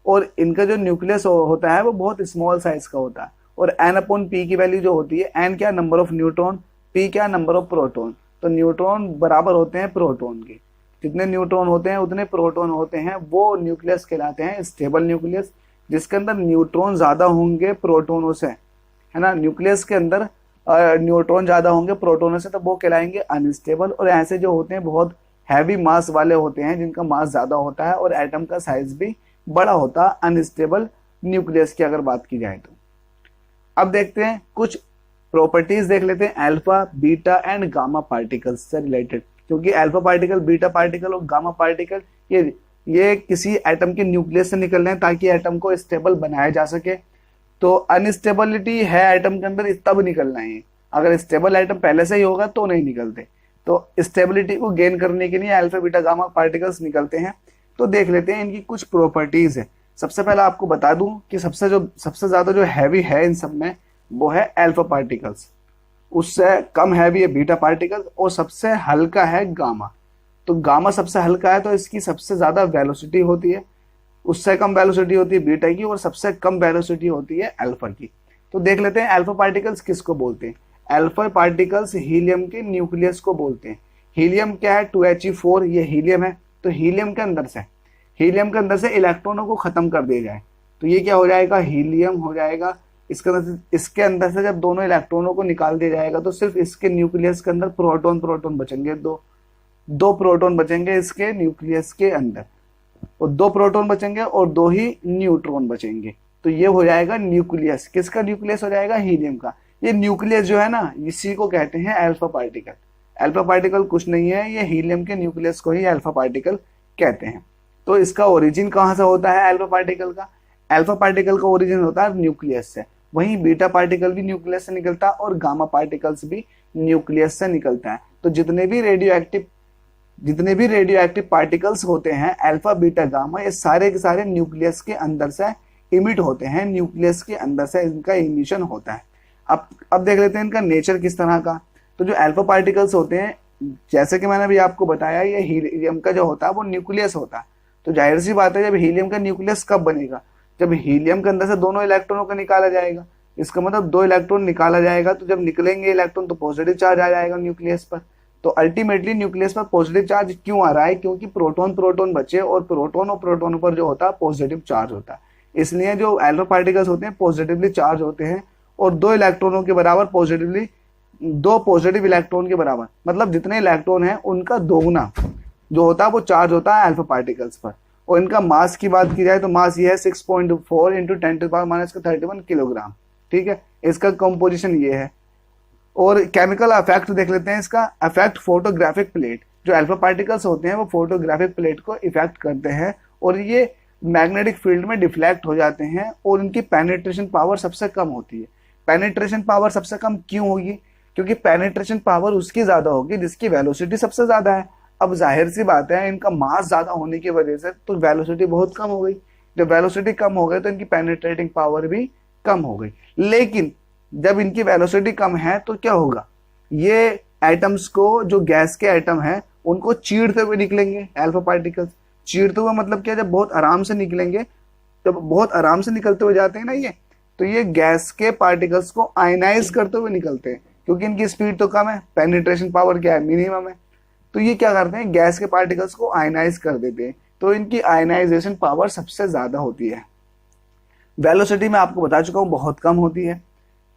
और इनका जो न्यूक्लियस होता है वो बहुत स्मॉल साइज का होता है। और एन अपॉन पी की वैल्यू जो होती है, एन क्या नंबर ऑफ न्यूट्रॉन, पी क्या नंबर ऑफ प्रोटॉन। तो न्यूट्रॉन बराबर होते हैं प्रोटॉन के, जितने न्यूट्रॉन होते हैं उतने प्रोटॉन होते हैं, वो न्यूक्लियस कहलाते हैं स्टेबल न्यूक्लियस। जिसके अंदर न्यूट्रॉन ज्यादा होंगे प्रोटोनों से, है ना, न्यूक्लियस के अंदर न्यूट्रॉन ज्यादा होंगे प्रोटोनों से, तो वो कहलाएंगे अनस्टेबल। और ऐसे जो होते हैं बहुत हैवी मास वाले होते हैं जिनका मास ज्यादा होता है और एटम का साइज भी बड़ा होता है, अनस्टेबल न्यूक्लियस की अगर बात की जाए तो। अब देखते हैं कुछ प्रॉपर्टीज देख लेते हैं alpha, beta and gamma particles से रिलेटेड, क्योंकि अल्फा पार्टिकल, बीटा पार्टिकल और गामा पार्टिकल ये किसी एटम के न्यूक्लियस से निकल रहे हैं ताकि एटम को स्टेबल बनाया जा सके। तो अनस्टेबिलिटी है एटम के अंदर तब निकलना है, अगर स्टेबल एटम पहले से ही होगा तो नहीं निकलते। तो स्टेबिलिटी को गेन करने के लिए अल्फा बीटा गामा पार्टिकल्स निकलते हैं। तो देख लेते हैं इनकी कुछ प्रॉपर्टीज है। सबसे पहले आपको बता दूं कि सबसे ज्यादा जो हैवी है इन सब में वो है अल्फा पार्टिकल्स, उससे कम हैवी है बीटा पार्टिकल्स, और सबसे हल्का है गामा। तो गामा सबसे हल्का है तो इसकी सबसे ज्यादा वेलोसिटी होती है, उससे कम वेलोसिटी होती है बीटा की, और सबसे कम वेलोसिटी होती है अल्फा की। तो देख लेते हैं अल्फा पार्टिकल्स किसको बोलते हैं। अल्फा पार्टिकल्स हीलियम के न्यूक्लियस को बोलते हैं। हीलियम क्या है, 2He4, ये हीलियम है। तो हीलियम के अंदर से इलेक्ट्रॉनों को खत्म कर दिया जाए तो ये क्या हो जाएगा, हीलियम हो जाएगा। इसके अंदर से जब दोनों इलेक्ट्रॉनों को निकाल दिया जाएगा तो सिर्फ इसके न्यूक्लियस के अंदर प्रोटॉन बचेंगे, दो प्रोटॉन बचेंगे इसके न्यूक्लियस के अंदर, और 2 प्रोटॉन बचेंगे और 2 ही न्यूट्रॉन बचेंगे। तो ये हो जाएगा न्यूक्लियस, किसका न्यूक्लियस हो जाएगा, हीलियम का। ये न्यूक्लियस जो है ना, इसी को कहते हैं अल्फा पार्टिकल। अल्फा पार्टिकल कुछ नहीं है, ये हीलियम के न्यूक्लियस को ही अल्फा पार्टिकल कहते हैं। तो इसका ओरिजिन कहाँ से होता है अल्फा पार्टिकल का, अल्फा पार्टिकल का ओरिजिन होता है न्यूक्लियस से। वहीं बीटा पार्टिकल भी न्यूक्लियस से निकलता है और गामा पार्टिकल्स भी न्यूक्लियस से निकलता है। तो जितने भी रेडियो एक्टिव पार्टिकल्स होते हैं अल्फा बीटा गामा, ये सारे के सारे न्यूक्लियस के अंदर से इमिट होते हैं, न्यूक्लियस के अंदर से इनका इमिशन होता है। अब देख लेते हैं इनका नेचर किस तरह का। तो जो अल्फा पार्टिकल्स होते हैं, जैसे कि मैंने अभी आपको बताया, ये हीलियम का जो होता है वो न्यूक्लियस होता है। तो जाहिर सी बात है जब हीलियम का न्यूक्लियस कब बनेगा, जब हीलियम के अंदर से दोनों इलेक्ट्रॉनों को निकाला जाएगा। इसका मतलब 2 इलेक्ट्रॉन निकाला जाएगा, तो जब निकलेंगे इलेक्ट्रॉन तो पॉजिटिव चार्ज आ जाएगा न्यूक्लियस पर। तो अल्टीमेटली न्यूक्लियस पर पॉजिटिव चार्ज क्यों आ रहा है, क्योंकि प्रोटॉन बचे, और प्रोटोन पर जो होता है पॉजिटिव चार्ज होता है। इसलिए जो अल्फा पार्टिकल्स होते हैं पॉजिटिवली चार्ज होते हैं, और 2 इलेक्ट्रॉनों के बराबर दो पॉजिटिव इलेक्ट्रॉन के बराबर, मतलब जितने इलेक्ट्रॉन है उनका दोगुना जो होता है वो चार्ज होता है अल्फा पार्टिकल्स पर। और इनका मास की बात की जाए तो मास ये है 6.4 इंटू 10⁻31 किलोग्राम। ठीक है, इसका कंपोजिशन ये है। और केमिकल इफेक्ट देख लेते हैं इसका। इफेक्ट फोटोग्राफिक प्लेट, जो अल्फा पार्टिकल्स होते हैं वो फोटोग्राफिक प्लेट को इफेक्ट करते हैं, और ये मैग्नेटिक फील्ड में डिफ्लेक्ट हो जाते हैं, और इनकी पेनिट्रेशन पावर सबसे कम होती है। पेनिट्रेशन पावर सबसे कम क्यों होगी, क्योंकि पेनिट्रेशन पावर उसकी ज्यादा होगी जिसकी वेलोसिटी सबसे ज्यादा है। अब जाहिर सी बात है इनका मास ज्यादा होने की वजह से तो वेलोसिटी बहुत कम हो गई। जब वेलोसिटी कम हो गई तो इनकी पेनिट्रेटिंग पावर भी कम हो गई। लेकिन जब इनकी वेलोसिटी कम है तो क्या होगा, ये एटम्स को, जो गैस के एटम है उनको चीरते हुए निकलेंगे अल्फा पार्टिकल्स। चीरते हुए मतलब क्या, जब बहुत आराम से निकलेंगे, जब बहुत आराम से निकलते हुए जाते हैं ना ये, तो ये गैस के पार्टिकल्स को आयनाइज करते हुए निकलते हैं, क्योंकि इनकी स्पीड तो कम है, पेनिट्रेशन पावर क्या है, मिनिमम है। तो ये क्या करते हैं, गैस के पार्टिकल्स को आयनाइज कर देते हैं, तो इनकी आयनाइजेशन पावर सबसे ज्यादा होती है। वेलोसिटी में आपको बता चुका हूं बहुत कम होती है।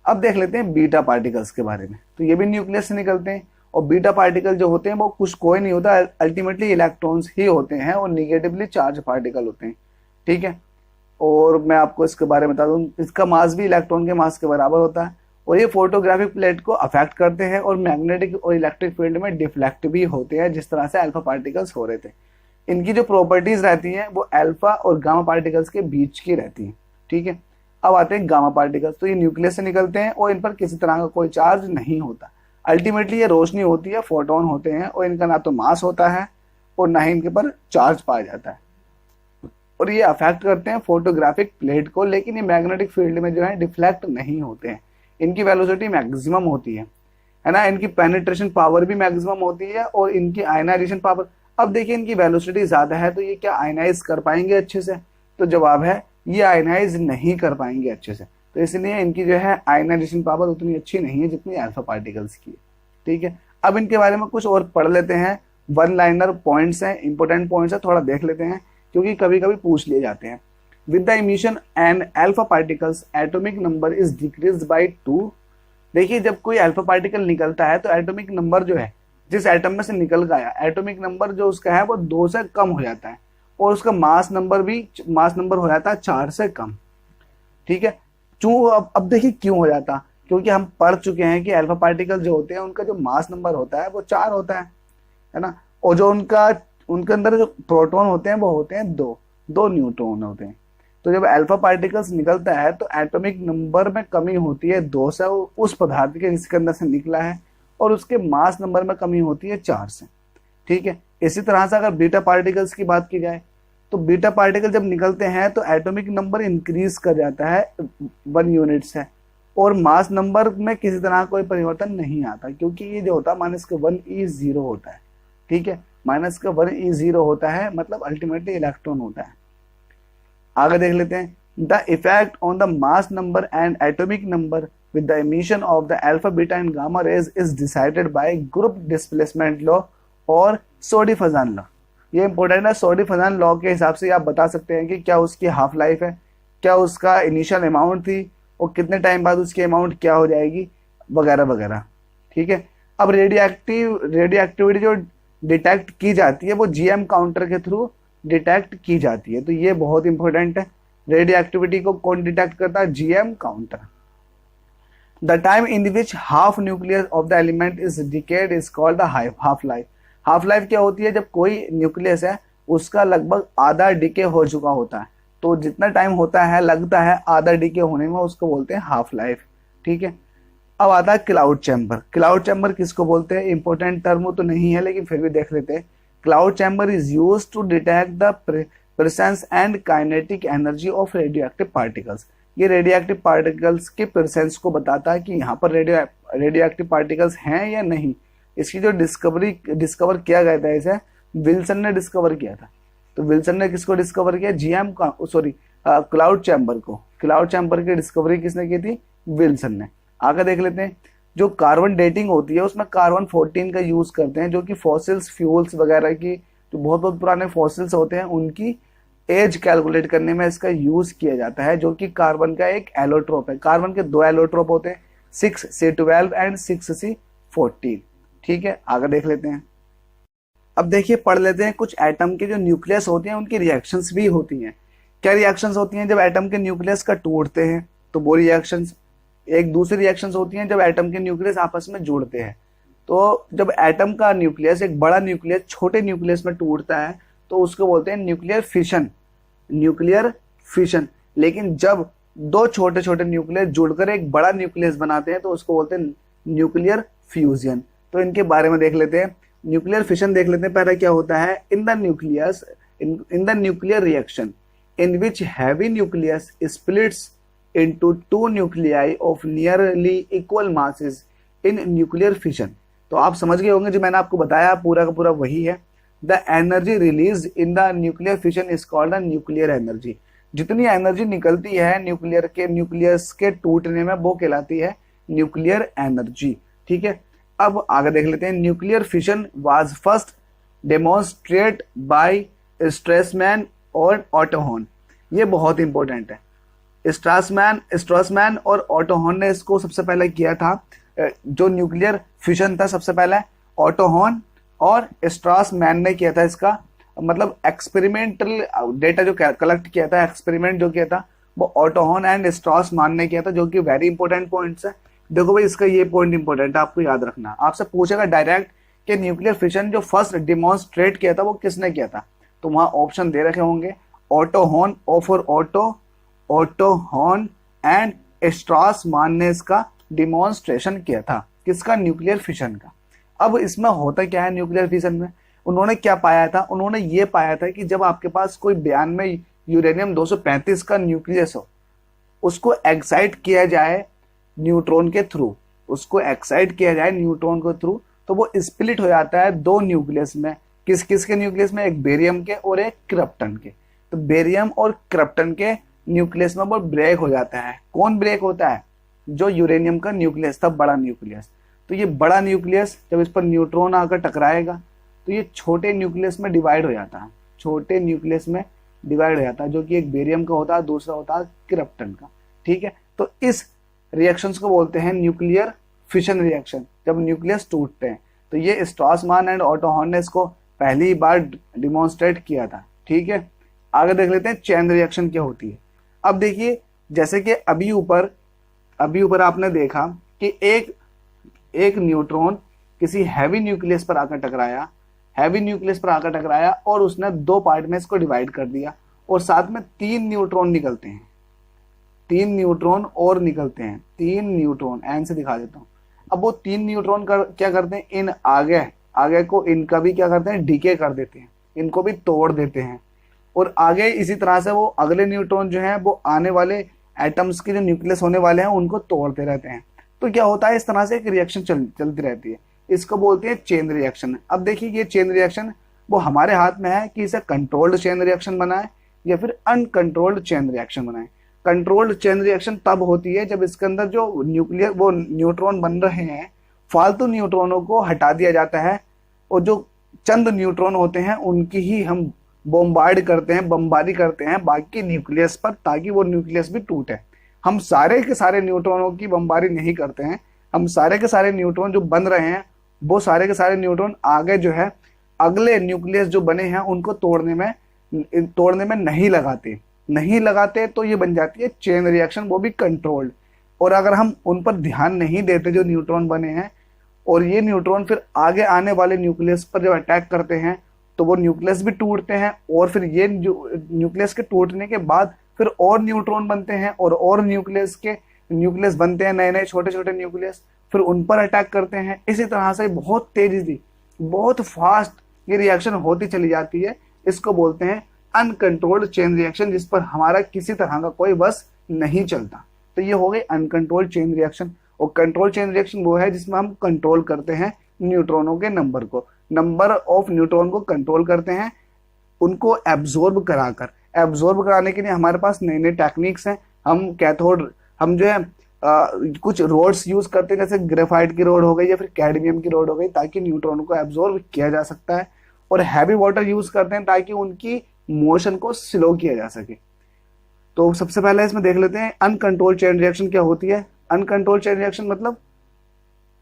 अब देख लेते हैं बीटा पार्टिकल्स के बारे में। तो ये भी न्यूक्लियस से निकलते हैं, और बीटा पार्टिकल जो होते हैं वो कुछ कोई नहीं होता, अल्टीमेटली इलेक्ट्रॉन्स ही होते हैं और निगेटिवली चार्ज पार्टिकल होते हैं। ठीक है, और मैं आपको इसके बारे में बता दूं, इसका मास भी इलेक्ट्रॉन के मास के बराबर होता है और ये फोटोग्राफिक प्लेट को अफेक्ट करते हैं और मैग्नेटिक और इलेक्ट्रिक फील्ड में डिफ्लेक्ट भी होते हैं, जिस तरह से अल्फा पार्टिकल्स हो रहे थे। इनकी जो प्रॉपर्टीज रहती हैं वो अल्फा और गामा पार्टिकल्स के बीच की रहती हैं। ठीक है, अब आते हैं गामा पार्टिकल्स। तो ये न्यूक्लियस से निकलते हैं और इन पर किसी तरह का कोई चार्ज नहीं होता। अल्टीमेटली ये रोशनी होती है, फोटोन होते हैं और इनका ना तो मास होता है और ना ही इनके पर चार्ज पाया जाता है और ये अफेक्ट करते हैं फोटोग्राफिक प्लेट को, लेकिन ये मैग्नेटिक फील्ड में जो है डिफ्लेक्ट नहीं होते हैं। इनकी वेलोसिटी मैक्सिमम होती है ना, इनकी पेनिट्रेशन पावर भी मैक्सिमम होती है और इनकी आयनाइजेशन पावर। अब देखिए इनकी वेलोसिटी ज्यादा है तो ये क्या आयनाइज कर पाएंगे अच्छे से? तो जवाब है ये आयनाइज नहीं कर पाएंगे अच्छे से, तो इसलिए इनकी जो है आयनाइजेशन पावर उतनी अच्छी नहीं है जितनी अल्फा पार्टिकल्स की है। ठीक है, अब इनके बारे में कुछ और पढ़ लेते हैं। वन लाइनर पॉइंट्स हैं, इंपॉर्टेंट पॉइंट्स है, थोड़ा देख लेते हैं क्योंकि कभी कभी पूछ लिए जाते हैं। With the emission and alpha particles atomic number is decreased bye 2। देखिए जब कोई अल्फा पार्टिकल निकलता है तो एटॉमिक नंबर जो है, जिस एटम में से निकल गया, एटॉमिक नंबर जो उसका है वो 2 से कम हो जाता है और उसका मास नंबर हो जाता है 4 से कम। ठीक है, क्यों? अब देखिए क्यों हो जाता, क्योंकि हम पढ़ चुके हैं कि अल्फा पार्टिकल जो होते हैं उनका जो मास नंबर होता है वो 4 होता है ना, और जो उनके अंदर जो प्रोटॉन होते हैं वो होते हैं 2 न्यूट्रॉन होते हैं। तो जब अल्फा पार्टिकल्स निकलता है तो एटॉमिक नंबर में कमी होती है 2 से उस पदार्थ के जिसके अंदर से निकला है, और उसके मास नंबर में कमी होती है 4 से। ठीक है, इसी तरह से अगर बीटा पार्टिकल्स की बात की जाए तो बीटा पार्टिकल जब निकलते हैं तो एटॉमिक नंबर इंक्रीज कर जाता है 1 यूनिट से और मास नंबर में किसी तरह कोई परिवर्तन नहीं आता, क्योंकि ये जो होता है -1 E0 होता है। ठीक है, -1 E0 होता है, मतलब अल्टीमेटली इलेक्ट्रॉन होता है। आगे देख लेते हैं। The effect on the mass number and atomic number with the emission of the alpha, beta and gamma rays is decided by group displacement law और सोडी-फजान लॉ। ये इंपॉर्टेंट है। सोडी-फजान लॉ के हिसाब से आप बता सकते हैं कि क्या उसकी हाफ लाइफ है, क्या उसका इनिशियल अमाउंट थी और कितने टाइम बाद उसकी अमाउंट क्या हो जाएगी, वगैरह वगैरह। ठीक है, अब रेडियोएक्टिविटी जो डिटेक्ट की जाती है वो जीएम काउंटर के थ्रू डिटेक्ट की जाती है, तो ये बहुत इंपॉर्टेंट है। रेडियोएक्टिविटी को कौन डिटेक्ट करता है? GM counter. The time in which half nucleus of the element is decayed is called the half life. Half life क्या होती है? जब कोई न्यूक्लियस है उसका लगभग आधा डिके हो चुका होता है, तो जितना टाइम होता है लगता है आधा डिके होने में, उसको बोलते हैं हाफ लाइफ। ठीक है, अब आता है क्लाउड चैम्बर। क्लाउड चैम्बर किसको बोलते हैं? इंपॉर्टेंट टर्म तो नहीं है लेकिन फिर भी देख लेते हैं। Cloud chamber is use to detect the presence and kinetic energy of radioactive particles. ये रेडियोएक्टिव पार्टिकल्स के प्रेजेंस को बताता है कि यहाँ पर रेडियोएक्टिव पार्टिकल्स हैं या नहीं। इसकी जो डिस्कवर किया गया था, इसे विल्सन ने डिस्कवर किया था। तो विल्सन ने किसको डिस्कवर किया? जीएम का, सॉरी, क्लाउड चैम्बर को। क्लाउड चैम्बर की डिस्कवरी किसने की थी? विल्सन ने। आगे देख लेते हैं। जो कार्बन डेटिंग होती है उसमें कार्बन 14 का यूज करते हैं, जो कि फॉसिल्स फ्यूल्स वगैरह की जो बहुत बहुत पुराने फॉसिल्स होते हैं उनकी एज कैलकुलेट करने में इसका यूज किया जाता है, जो कि कार्बन का एक एलोट्रोप है। कार्बन के 2 एलोट्रोप होते हैं, 6C12 एंड 6C14। ठीक है, आगे देख लेते हैं। अब देखिए पढ़ लेते हैं कुछ एटम के जो न्यूक्लियस होते हैं उनकी रिएक्शंस भी होती हैं। क्या रिएक्शंस होती हैं? जब एटम के न्यूक्लियस का टूटते हैं तो वो रिएक्शंस। एक दूसरी रिएक्शंस होती हैं जब एटम के न्यूक्लियस आपस में जुड़ते हैं। तो जब एटम का न्यूक्लियस, एक बड़ा न्यूक्लियस छोटे न्यूक्लियस में टूटता है तो उसको बोलते हैं न्यूक्लियर फिशन। Nuclear fission. लेकिन जब 2 छोटे छोटे न्यूक्लियस जुड़कर एक बड़ा न्यूक्लियस बनाते हैं तो उसको बोलते हैं न्यूक्लियर फ्यूजन। तो इनके बारे में देख लेते हैं। न्यूक्लियर फिशन देख लेते हैं। पहले क्या होता है? In the nuclear reaction in which heavy nucleus splits into 2 nuclei of nearly equal masses in nuclear fission। तो आप समझ गए होंगे, जो मैंने आपको बताया पूरा का पूरा वही है। The energy release in the nuclear fission is called the nuclear energy. जितनी एनर्जी निकलती है न्यूक्लियस के टूटने में वो कहलाती है न्यूक्लियर एनर्जी। ठीक है, अब आगे देख लेते हैं। Nuclear fission was first demonstrate by Strassmann और ऑटोहॉर्न। ये बहुत इंपॉर्टेंट है। स्ट्रासमैन और ऑटोहॉर्न ने इसको सबसे पहले किया था। जो न्यूक्लियर फिशन था सबसे पहले ऑटोहॉन और स्ट्रासमैन ने किया था। इसका मतलब एक्सपेरिमेंटल डेटा जो कलेक्ट किया था, एक्सपेरिमेंट जो किया था वो ऑटोहॉन एंड स्ट्रासमैन ने किया था, जो कि वेरी इंपॉर्टेंट पॉइंट्स है। देखो भाई, इसका ये पॉइंट इंपॉर्टेंट है, आपको याद रखना। आपसे पूछेगा डायरेक्ट कि न्यूक्लियर फिशन जो फर्स्ट डिमॉन्स्ट्रेट किया था वो किसने किया था, तो वहां ऑप्शन दे रखे होंगे ऑटोहॉन, ओ फॉर ऑटो, ऑटोहॉन एंड स्ट्रासमैन ने इसका डिमॉन्स्ट्रेशन किया था। किसका? न्यूक्लियर फिशन का। अब इसमें होता क्या है न्यूक्लियर फिशन में, उन्होंने क्या पाया था? उन्होंने ये पाया था कि जब आपके पास कोई बयान में यूरेनियम 235 का न्यूक्लियस हो, उसको एक्साइट किया जाए न्यूट्रॉन के थ्रू, उसको एक्साइट किया जाए न्यूट्रॉन के थ्रू, तो वो स्प्लिट हो जाता है दो न्यूक्लियस में। किस किस के न्यूक्लियस में? एक बेरियम के और एक क्रिप्टन के। तो बेरियम और क्रिप्टन के न्यूक्लियस में वो ब्रेक हो जाता है। कौन ब्रेक होता है? जो यूरेनियम का न्यूक्लियस था, बड़ा न्यूक्लियस। तो ये बड़ा न्यूक्लियस जब इस पर न्यूट्रॉन आकर टकराएगा तो ये छोटे न्यूक्लियस में डिवाइड हो जाता है, छोटे न्यूक्लियस में डिवाइड हो जाता है, जो कि एक बेरियम का होता है, दूसरा होता है क्रिप्टन का। ठीक है, तो इस रिएक्शंस को बोलते हैं न्यूक्लियर फिशन रिएक्शन, जब न्यूक्लियस टूटते हैं। तो ये स्ट्रासमैन एंड ऑटोहॉन ने इसको पहली बार डिमॉन्स्ट्रेट किया था। ठीक है, आगे देख लेते हैं चेन रिएक्शन क्या होती है। अब देखिए, जैसे कि अभी ऊपर आपने देखा कि एक न्यूट्रॉन किसी हैवी न्यूक्लियस पर आकर टकराया, और उसने दो पार्ट में इसको डिवाइड कर दिया, और साथ में तीन न्यूट्रॉन निकलते हैं, तीन न्यूट्रॉन और निकलते हैं, तीन न्यूट्रॉन। एन से दिखा देता हूं। अब वो तीन न्यूट्रॉन क्या करते हैं? इन आगे को इनका भी क्या करते हैं? डीके कर देते हैं, इनको भी तोड़ देते हैं। और आगे इसी तरह से वो अगले न्यूट्रॉन जो है वो आने वाले एटम्स के जो न्यूक्लियस होने वाले हैं उनको तोड़ते रहते हैं। तो क्या होता है? इस तरह से एक रिएक्शन चलती रहती है। इसको बोलते हैं चेन रिएक्शन। अब देखिए, ये चेन रिएक्शन वो हमारे हाथ में है कि इसे कंट्रोल्ड चेन रिएक्शन बनाए या फिर अनकंट्रोल्ड चेन रिएक्शन बनाए। कंट्रोल्ड चेन रिएक्शन तब होती है जब इसके अंदर जो न्यूट्रॉन बन रहे हैं, फालतू न्यूट्रॉनों को हटा दिया जाता है, और जो चंद न्यूट्रॉन होते हैं उनकी ही हम बमबारी करते हैं बाकी न्यूक्लियस पर, ताकि वो न्यूक्लियस भी टूटे। हम सारे के सारे न्यूट्रॉनों की बमबारी नहीं करते हैं। हम सारे के सारे न्यूट्रॉन जो बन रहे हैं, वो सारे के सारे न्यूट्रॉन आगे जो है अगले न्यूक्लियस जो बने हैं उनको तोड़ने में नहीं लगाते, तो ये बन जाती है चेन रिएक्शन, वो भी कंट्रोल्ड। और अगर हम उन पर ध्यान नहीं देते जो न्यूट्रॉन बने हैं, और ये न्यूट्रॉन फिर आगे आने वाले न्यूक्लियस पर जब अटैक करते हैं, तो वो न्यूक्लियस भी टूटते हैं, और फिर ये न्यूक्लियस के टूटने के बाद फिर और न्यूट्रॉन बनते हैं, और न्यूक्लियस बनते हैं, नए नए छोटे छोटे न्यूक्लियस, फिर उन पर अटैक करते हैं। इसी तरह से बहुत तेजी से, बहुत फास्ट ये रिएक्शन होती चली जाती है। इसको बोलते हैं अनकंट्रोल्ड चेन रिएक्शन, जिस पर हमारा किसी तरह का कोई बस नहीं चलता। तो ये हो गई अनकंट्रोल्ड चेन रिएक्शन। और कंट्रोल चेन रिएक्शन वो है जिसमें हम कंट्रोल करते हैं न्यूट्रॉनों के नंबर ऑफ न्यूट्रॉन को कंट्रोल करते हैं, उनको एब्जॉर्ब कराने के लिए हमारे पास नए नए टेक्निक्स हैं। हम जो है कुछ रोड्स यूज करते हैं, जैसे ग्रेफाइट की रोड हो गई या फिर कैडमियम की रोड हो गई, ताकि न्यूट्रॉन को एब्जॉर्ब किया जा सकता है। और हैवी वाटर यूज करते हैं ताकि उनकी मोशन को स्लो किया जा सके। तो सबसे पहले इसमें देख लेते हैं अनकंट्रोल्ड चेन रिएक्शन क्या होती है। अनकंट्रोल्ड चेन रिएक्शन मतलब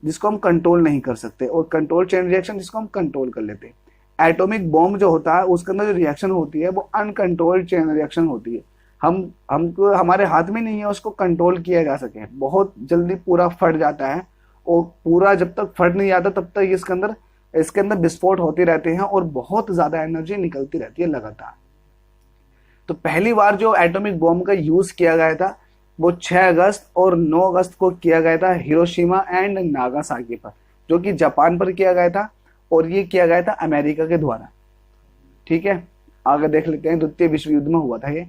जिसको हम कंट्रोल नहीं कर सकते, और कंट्रोल चेन रिएक्शन जिसको हम कंट्रोल कर लेते हैं। एटॉमिक बॉम्ब जो होता है उसके अंदर जो रिएक्शन होती है वो अनकंट्रोल्ड चेन रिएक्शन होती है। हमको हमारे हाथ में नहीं है उसको कंट्रोल किया जा सके, बहुत जल्दी पूरा फट जाता है, और पूरा जब तक फट नहीं जाता तब तक इसके अंदर विस्फोट होते रहते हैं, और बहुत ज्यादा एनर्जी निकलती रहती है लगातार। तो पहली बार जो एटॉमिक बॉम्ब का यूज किया गया था वो 6 अगस्त और 9 अगस्त को किया गया था हिरोशिमा एंड नागासाकी पर, जो कि जापान पर किया गया था, और ये किया गया था अमेरिका के द्वारा। ठीक है, आगे देख लेते हैं। द्वितीय विश्व युद्ध में हुआ था ये।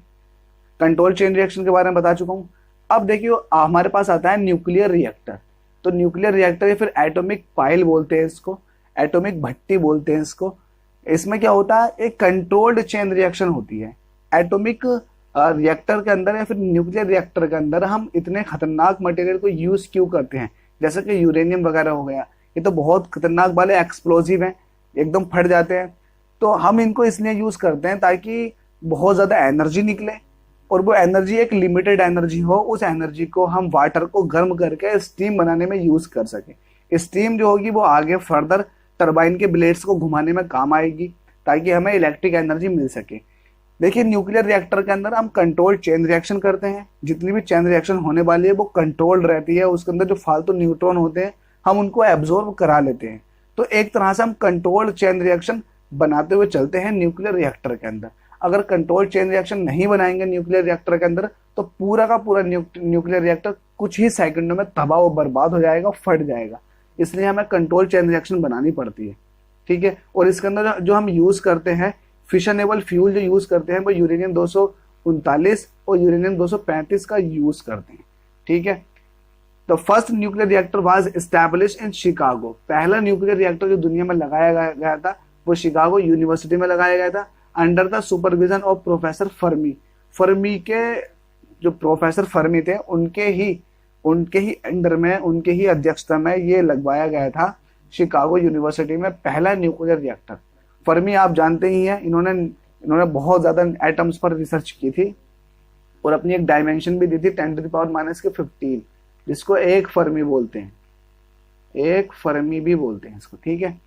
कंट्रोल चेन रिएक्शन के बारे में बता चुका हूं। अब देखिए, हमारे पास आता है न्यूक्लियर रिएक्टर। तो न्यूक्लियर रिएक्टर या फिर एटॉमिक पाइल बोलते हैं इसको, एटॉमिक भट्टी बोलते हैं इसको। इसमें क्या होता है? एक कंट्रोल्ड चेन रिएक्शन होती है। एटॉमिक रिएक्टर के अंदर या फिर न्यूक्लियर रिएक्टर के अंदर हम इतने खतरनाक मटेरियल को यूज क्यों करते हैं, जैसे कि यूरेनियम वगैरह हो गया, ये तो बहुत खतरनाक वाले एक्सप्लोजिव हैं, एकदम फट जाते हैं। तो हम इनको इसलिए यूज करते हैं ताकि बहुत ज्यादा एनर्जी निकले, और वो एनर्जी एक लिमिटेड एनर्जी हो। उस एनर्जी को हम वाटर को गर्म करके स्टीम बनाने में यूज कर सके। स्टीम जो होगी वो आगे फर्दर टरबाइन के ब्लेड्स को घुमाने में काम आएगी ताकि हमें इलेक्ट्रिक एनर्जी मिल सके। देखिए न्यूक्लियर रिएक्टर के अंदर हम कंट्रोल्ड चेन रिएक्शन करते हैं। जितनी भी चेन रिएक्शन होने वाली है वो कंट्रोल्ड रहती है। उसके अंदर जो फालतू न्यूट्रॉन होते हैं हम उनको एब्जॉर्ब करा लेते हैं। तो एक तरह से हम कंट्रोल्ड चेन रिएक्शन बनाते हुए चलते हैं न्यूक्लियर रिएक्टर के अंदर। अगर कंट्रोल्ड चेन रिएक्शन नहीं बनाएंगे न्यूक्लियर रिएक्टर के अंदर तो पूरा का पूरा न्यूक्लियर रिएक्टर कुछ ही सेकंडों में तबाह और बर्बाद हो जाएगा, फट जाएगा। इसलिए हमें कंट्रोल चेन रिएक्शन बनानी पड़ती है, ठीक है। और इसके अंदर जो हम यूज करते हैं फिशनेबल फ्यूल जो यूज करते हैं वो यूरेनियम 239 और यूरेनियम 235 का यूज करते हैं, ठीक है। The first nuclear reactor was established in Chicago. पहला न्यूक्लियर रिएक्टर जो दुनिया में लगाया गया था वो शिकागो यूनिवर्सिटी में लगाया गया था under the supervision of professor Fermi. Fermi के जो प्रोफेसर फर्मी थे उनके ही अंडर में, उनके ही अध्यक्षता में ये लगवाया गया था शिकागो यूनिवर्सिटी में पहला न्यूक्लियर रिएक्टर। फर्मी आप जानते ही हैं, इन्होंने बहुत ज्यादा एटम्स पर रिसर्च की थी और अपनी एक डायमेंशन भी दी थी 10⁻⁻15 जिसको एक फर्मी बोलते हैं, एक फर्मी भी बोलते हैं इसको, ठीक है।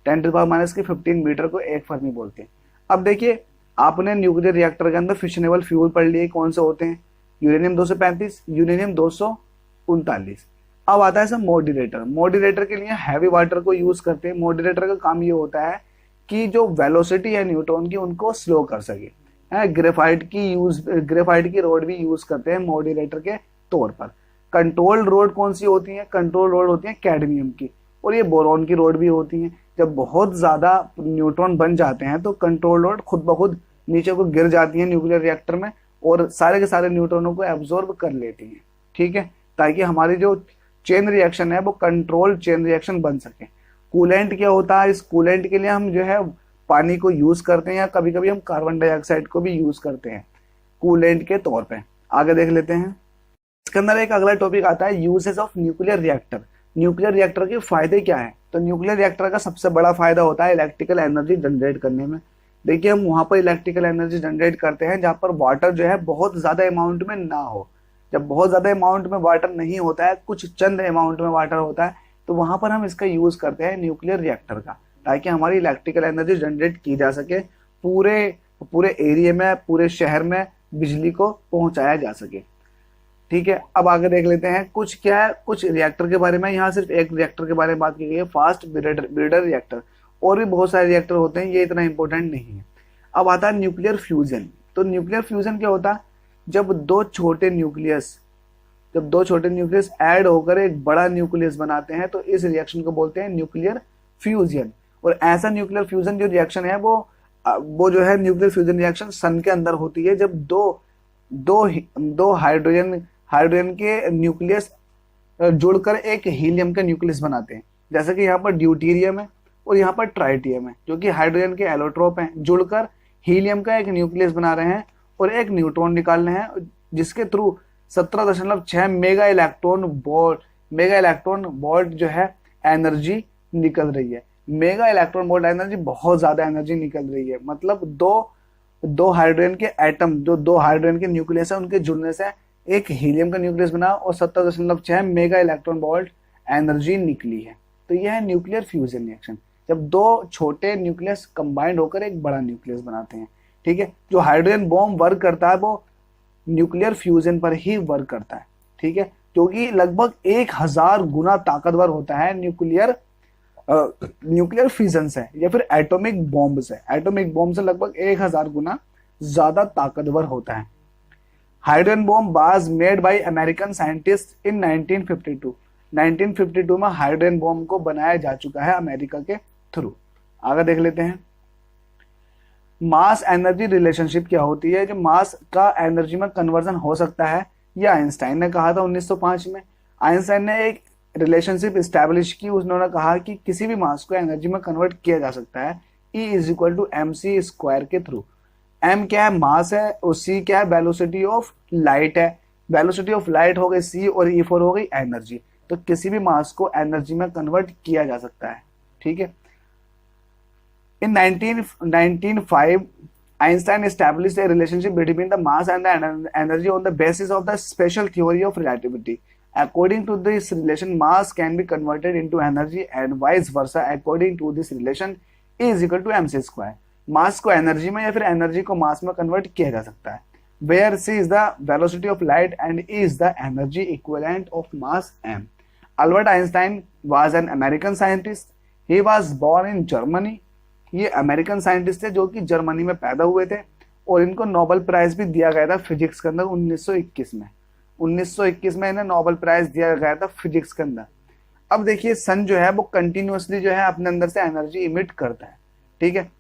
10⁻⁻15 मीटर को एक फर्मी बोलते हैं। अब देखिए आपने न्यूक्लियर रिएक्टर के अंदर फिशनेबल फ्यूल पढ़ लिए, कौन से होते हैं? Uranium 235, uranium 239। अब आता है सब मॉड्यूलेटर। मॉड्यूलेटर के लिए हैवी वाटर को यूज करते हैं। मॉड्यूलेटर का काम ये होता है कि जो वेलोसिटी है न्यूट्रॉन की उनको स्लो कर सके। ग्रेफाइट की रोड भी यूज करते हैं मॉड्यूलेटर के तौर पर। कंट्रोल्ड रोड कौन सी होती है? कंट्रोल रोड होती है कैडमियम की, और ये बोरॉन की रोड भी होती है। जब बहुत ज्यादा न्यूट्रॉन बन जाते हैं तो कंट्रोल रोड खुद ब खुद नीचे को गिर जाती है न्यूक्लियर रिएक्टर में और सारे के सारे न्यूट्रॉनों को एब्जॉर्ब कर लेती हैं, ठीक है, ताकि हमारी जो चेन रिएक्शन है वो कंट्रोल चेन रिएक्शन बन सके। कूलेंट क्या होता है? इस कूलेंट के लिए हम जो है पानी को यूज करते हैं या कभी कभी हम कार्बन डाइऑक्साइड को भी यूज करते हैं कूलेंट के तौर पे। आगे देख लेते हैं। इसके अंदर एक अगला टॉपिक आता है uses of nuclear reactor. Nuclear reactor के फायदे क्या है? तो न्यूक्लियर रिएक्टर का सबसे बड़ा फायदा होता है इलेक्ट्रिकल एनर्जी जनरेट करने में। देखिए हम वहां पर इलेक्ट्रिकल एनर्जी जनरेट करते हैं जहां पर वाटर जो है बहुत ज्यादा अमाउंट में ना हो। जब बहुत ज्यादा अमाउंट में वाटर नहीं होता है, कुछ चंद अमाउंट में वाटर होता है, तो वहां पर हम इसका यूज करते हैं न्यूक्लियर रिएक्टर का, ताकि हमारी इलेक्ट्रिकल एनर्जी जनरेट की जा सके, पूरे एरिया में, पूरे शहर में बिजली को पहुंचाया जा सके, ठीक है। अब आगे देख लेते हैं कुछ रिएक्टर के बारे में। यहाँ सिर्फ एक रिएक्टर के बारे में बात की गई है, फास्ट ब्रीडर रिएक्टर। और भी बहुत सारे रिएक्टर होते हैं, ये इतना इंपॉर्टेंट नहीं है। अब आता है न्यूक्लियर फ्यूजन। तो न्यूक्लियर फ्यूजन क्या होता है? जब दो छोटे न्यूक्लियस ऐड होकर एक बड़ा न्यूक्लियस बनाते हैं तो इस रिएक्शन को बोलते हैं न्यूक्लियर फ्यूजन। और ऐसा न्यूक्लियर फ्यूजन जो रिएक्शन है वो जो है न्यूक्लियर फ्यूजन रिएक्शन सन के अंदर होती है, जब दो हाइड्रोजन के न्यूक्लियस जुड़कर एक हीलियम का न्यूक्लियस बनाते हैं। जैसे कि यहाँ पर ड्यूटेरियम है और यहाँ पर ट्राइटियम है, जो कि हाइड्रोजन के एलोट्रोप हैं, जुड़कर हीलियम का एक न्यूक्लियस बना रहे हैं और एक न्यूट्रॉन निकाल रहे हैं, जिसके थ्रू 17.6 मेगा इलेक्ट्रॉन वोल्ट जो है एनर्जी निकल रही है। मेगा इलेक्ट्रॉन वोल्ट एनर्जी, बहुत ज्यादा एनर्जी निकल रही है। मतलब दो हाइड्रोजन के एटम, जो दो हाइड्रोजन के न्यूक्लियस है, उनके जुड़ने से एक हीलियम का न्यूक्लियस बना और 17.6 मेगा इलेक्ट्रॉन वोल्ट एनर्जी निकली है। तो यह है न्यूक्लियर फ्यूजन रिएक्शन, जब दो छोटे न्यूक्लियस कंबाइंड होकर एक बड़ा न्यूक्लियस बनाते हैं, ठीक है। जो हाइड्रोजन बॉम्ब वर्क करता है वो न्यूक्लियर फ्यूजन पर ही वर्क करता है, ठीक है, क्योंकि लगभग 1000 गुना ताकतवर होता है न्यूक्लियर फ्यूजन से या फिर एटॉमिक बॉम्ब से। एटॉमिक बॉम्ब से लगभग 1000 गुना ज्यादा ताकतवर होता है। Hydrogen bomb was made by American scientist in 1952। 1952 में हाइड्रोजन बॉम्ब को बनाया जा चुका है अमेरिका के थ्रू। आगे देख लेते हैं। मास एनर्जी रिलेशनशिप क्या होती है? जो मास का एनर्जी में कन्वर्जन हो सकता है, यह आइंस्टाइन ने कहा था 1905 में। आइंस्टाइन ने एक रिलेशनशिप स्टैब्लिश की। उन्होंने कहा कि किसी भी मास को एनर्जी में कन्वर्ट किया जा सकता है E=mc² के थ्रू। m क्या है? मास है, और c क्या है? वेलोसिटी ऑफ लाइट है। वेलोसिटी ऑफ लाइट हो गई c और E4 हो गई एनर्जी। तो किसी भी मास को एनर्जी में कन्वर्ट किया जा सकता है, ठीक है। In 1905, Einstein established a relationship between the mass and the energy on the basis of the special theory of relativity. According to this relation, mass can be converted into energy and vice versa. According to this relation, E is equal to mc square. मास को energy में या फिर energy को मास में convert किया जा सकता है. Where c is the velocity of light and E is the energy equivalent of mass m. Albert Einstein was an American scientist. He was born in Germany. ये अमेरिकन साइंटिस्ट थे जो कि जर्मनी में पैदा हुए थे और इनको नोबेल प्राइज भी दिया गया था फिजिक्स के अंदर 1921 में. 1921 में इन्हें नोबेल प्राइज दिया गया था फिजिक्स के अंदर. अब देखिए सन जो है वो कंटिन्यूअसली जो है अपने अंदर से एनर्जी इमिट करता है. ठीक है,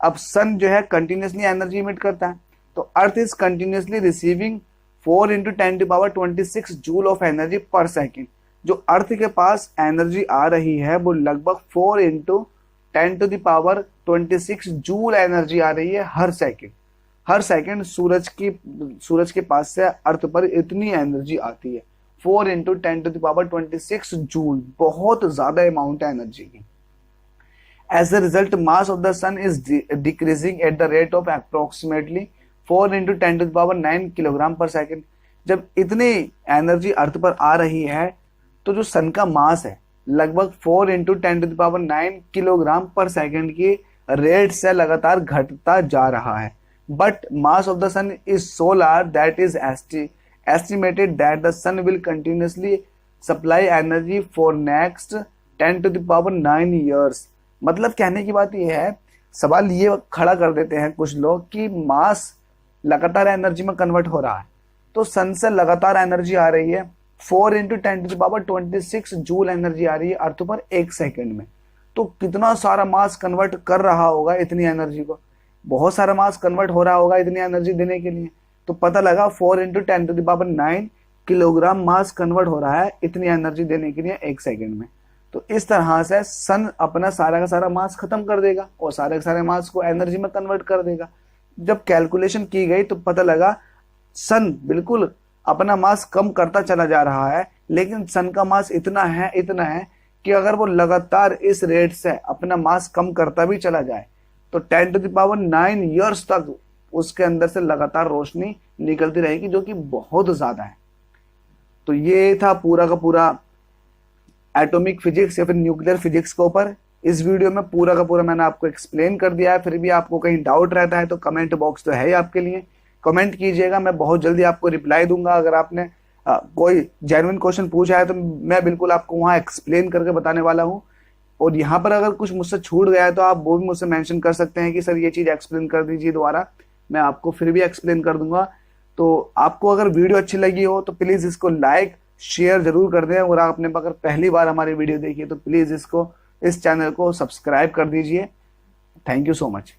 अब सन जो है कंटिन्यूअसली एनर्जी इमिट करता है, तो earth is continuously receiving 4 × 10⁻26 joule of energy पर सेकेंड. जो अर्थ के पास एनर्जी आ रही है वो लगभग 4 × 10⁻26 जूल एनर्जी आ रही है हर सेकेंड. हर सेकेंड सूरज के पास से अर्थ पर इतनी एनर्जी आती है. 4 × 10⁻26 जूल, बहुत ज्यादा अमाउंट है एनर्जी की. As a result, mass of the sun is decreasing at the rate of approximately 4 × 10⁹ kilogram पर सेकेंड. जब इतनी एनर्जी अर्थ पर आ रही है तो जो सन का मास है लगभग 4 × 10⁹ किलोग्राम पर सेकेंड की रेट से लगातार घटता जा रहा है. But mass of the sun is so large that is estimated that the sun will continuously supply energy for next 10⁹ years. मतलब कहने की बात यह है, सवाल ये खड़ा कर देते हैं कुछ लोग कि मास लगातार एनर्जी में कन्वर्ट हो रहा है, तो सन से लगातार एनर्जी आ रही है. 4 × 10⁻26 जूल एनर्जी आ रही है अर्थ पर एक सेकेंड में. तो कितना सारा मास कन्वर्ट कर रहा होगा इतनी एनर्जी को. बहुत सारा मास कन्वर्ट हो रहा होगा इतनी एनर्जी देने के लिए. तो पता लगा 4 × 10⁹ किलोग्राम मास कन्वर्ट हो रहा है इतनी एनर्जी देने के लिए एक सेकेंड में. तो इस तरह से सन अपना सारा का सारा मास खत्म कर देगा और सारे के सारे मास को एनर्जी में कन्वर्ट कर देगा. जब कैलकुलेशन की गई तो पता लगा सन बिल्कुल अपना मास कम करता चला जा रहा है, लेकिन सन का मास इतना है कि अगर वो लगातार इस रेट से अपना मास कम करता भी चला जाए तो 10⁹ ईयर्स तक उसके अंदर से लगातार रोशनी निकलती रहेगी, जो कि बहुत ज्यादा है. तो ये था पूरा का पूरा एटॉमिक फिजिक्स या फिर न्यूक्लियर फिजिक्स के ऊपर. इस वीडियो में पूरा का पूरा मैंने आपको एक्सप्लेन कर दिया है. फिर भी आपको कहीं डाउट रहता है तो कमेंट बॉक्स तो है ही आपके लिए, कमेंट कीजिएगा. मैं बहुत जल्दी आपको रिप्लाई दूंगा. अगर आपने कोई जेन्युइन क्वेश्चन पूछा है तो मैं बिल्कुल आपको वहाँ एक्सप्लेन करके बताने वाला हूँ. और यहाँ पर अगर कुछ मुझसे छूट गया है तो आप वो भी मुझसे मेंशन कर सकते हैं कि सर ये चीज़ एक्सप्लेन कर दीजिए दोबारा, मैं आपको फिर भी एक्सप्लेन कर दूंगा. तो आपको अगर वीडियो अच्छी लगी हो तो प्लीज़ इसको लाइक शेयर जरूर कर दें. और आपने अगर पहली बार हमारी वीडियो देखी है तो प्लीज़ इस चैनल को सब्सक्राइब कर दीजिए. Thank you so much.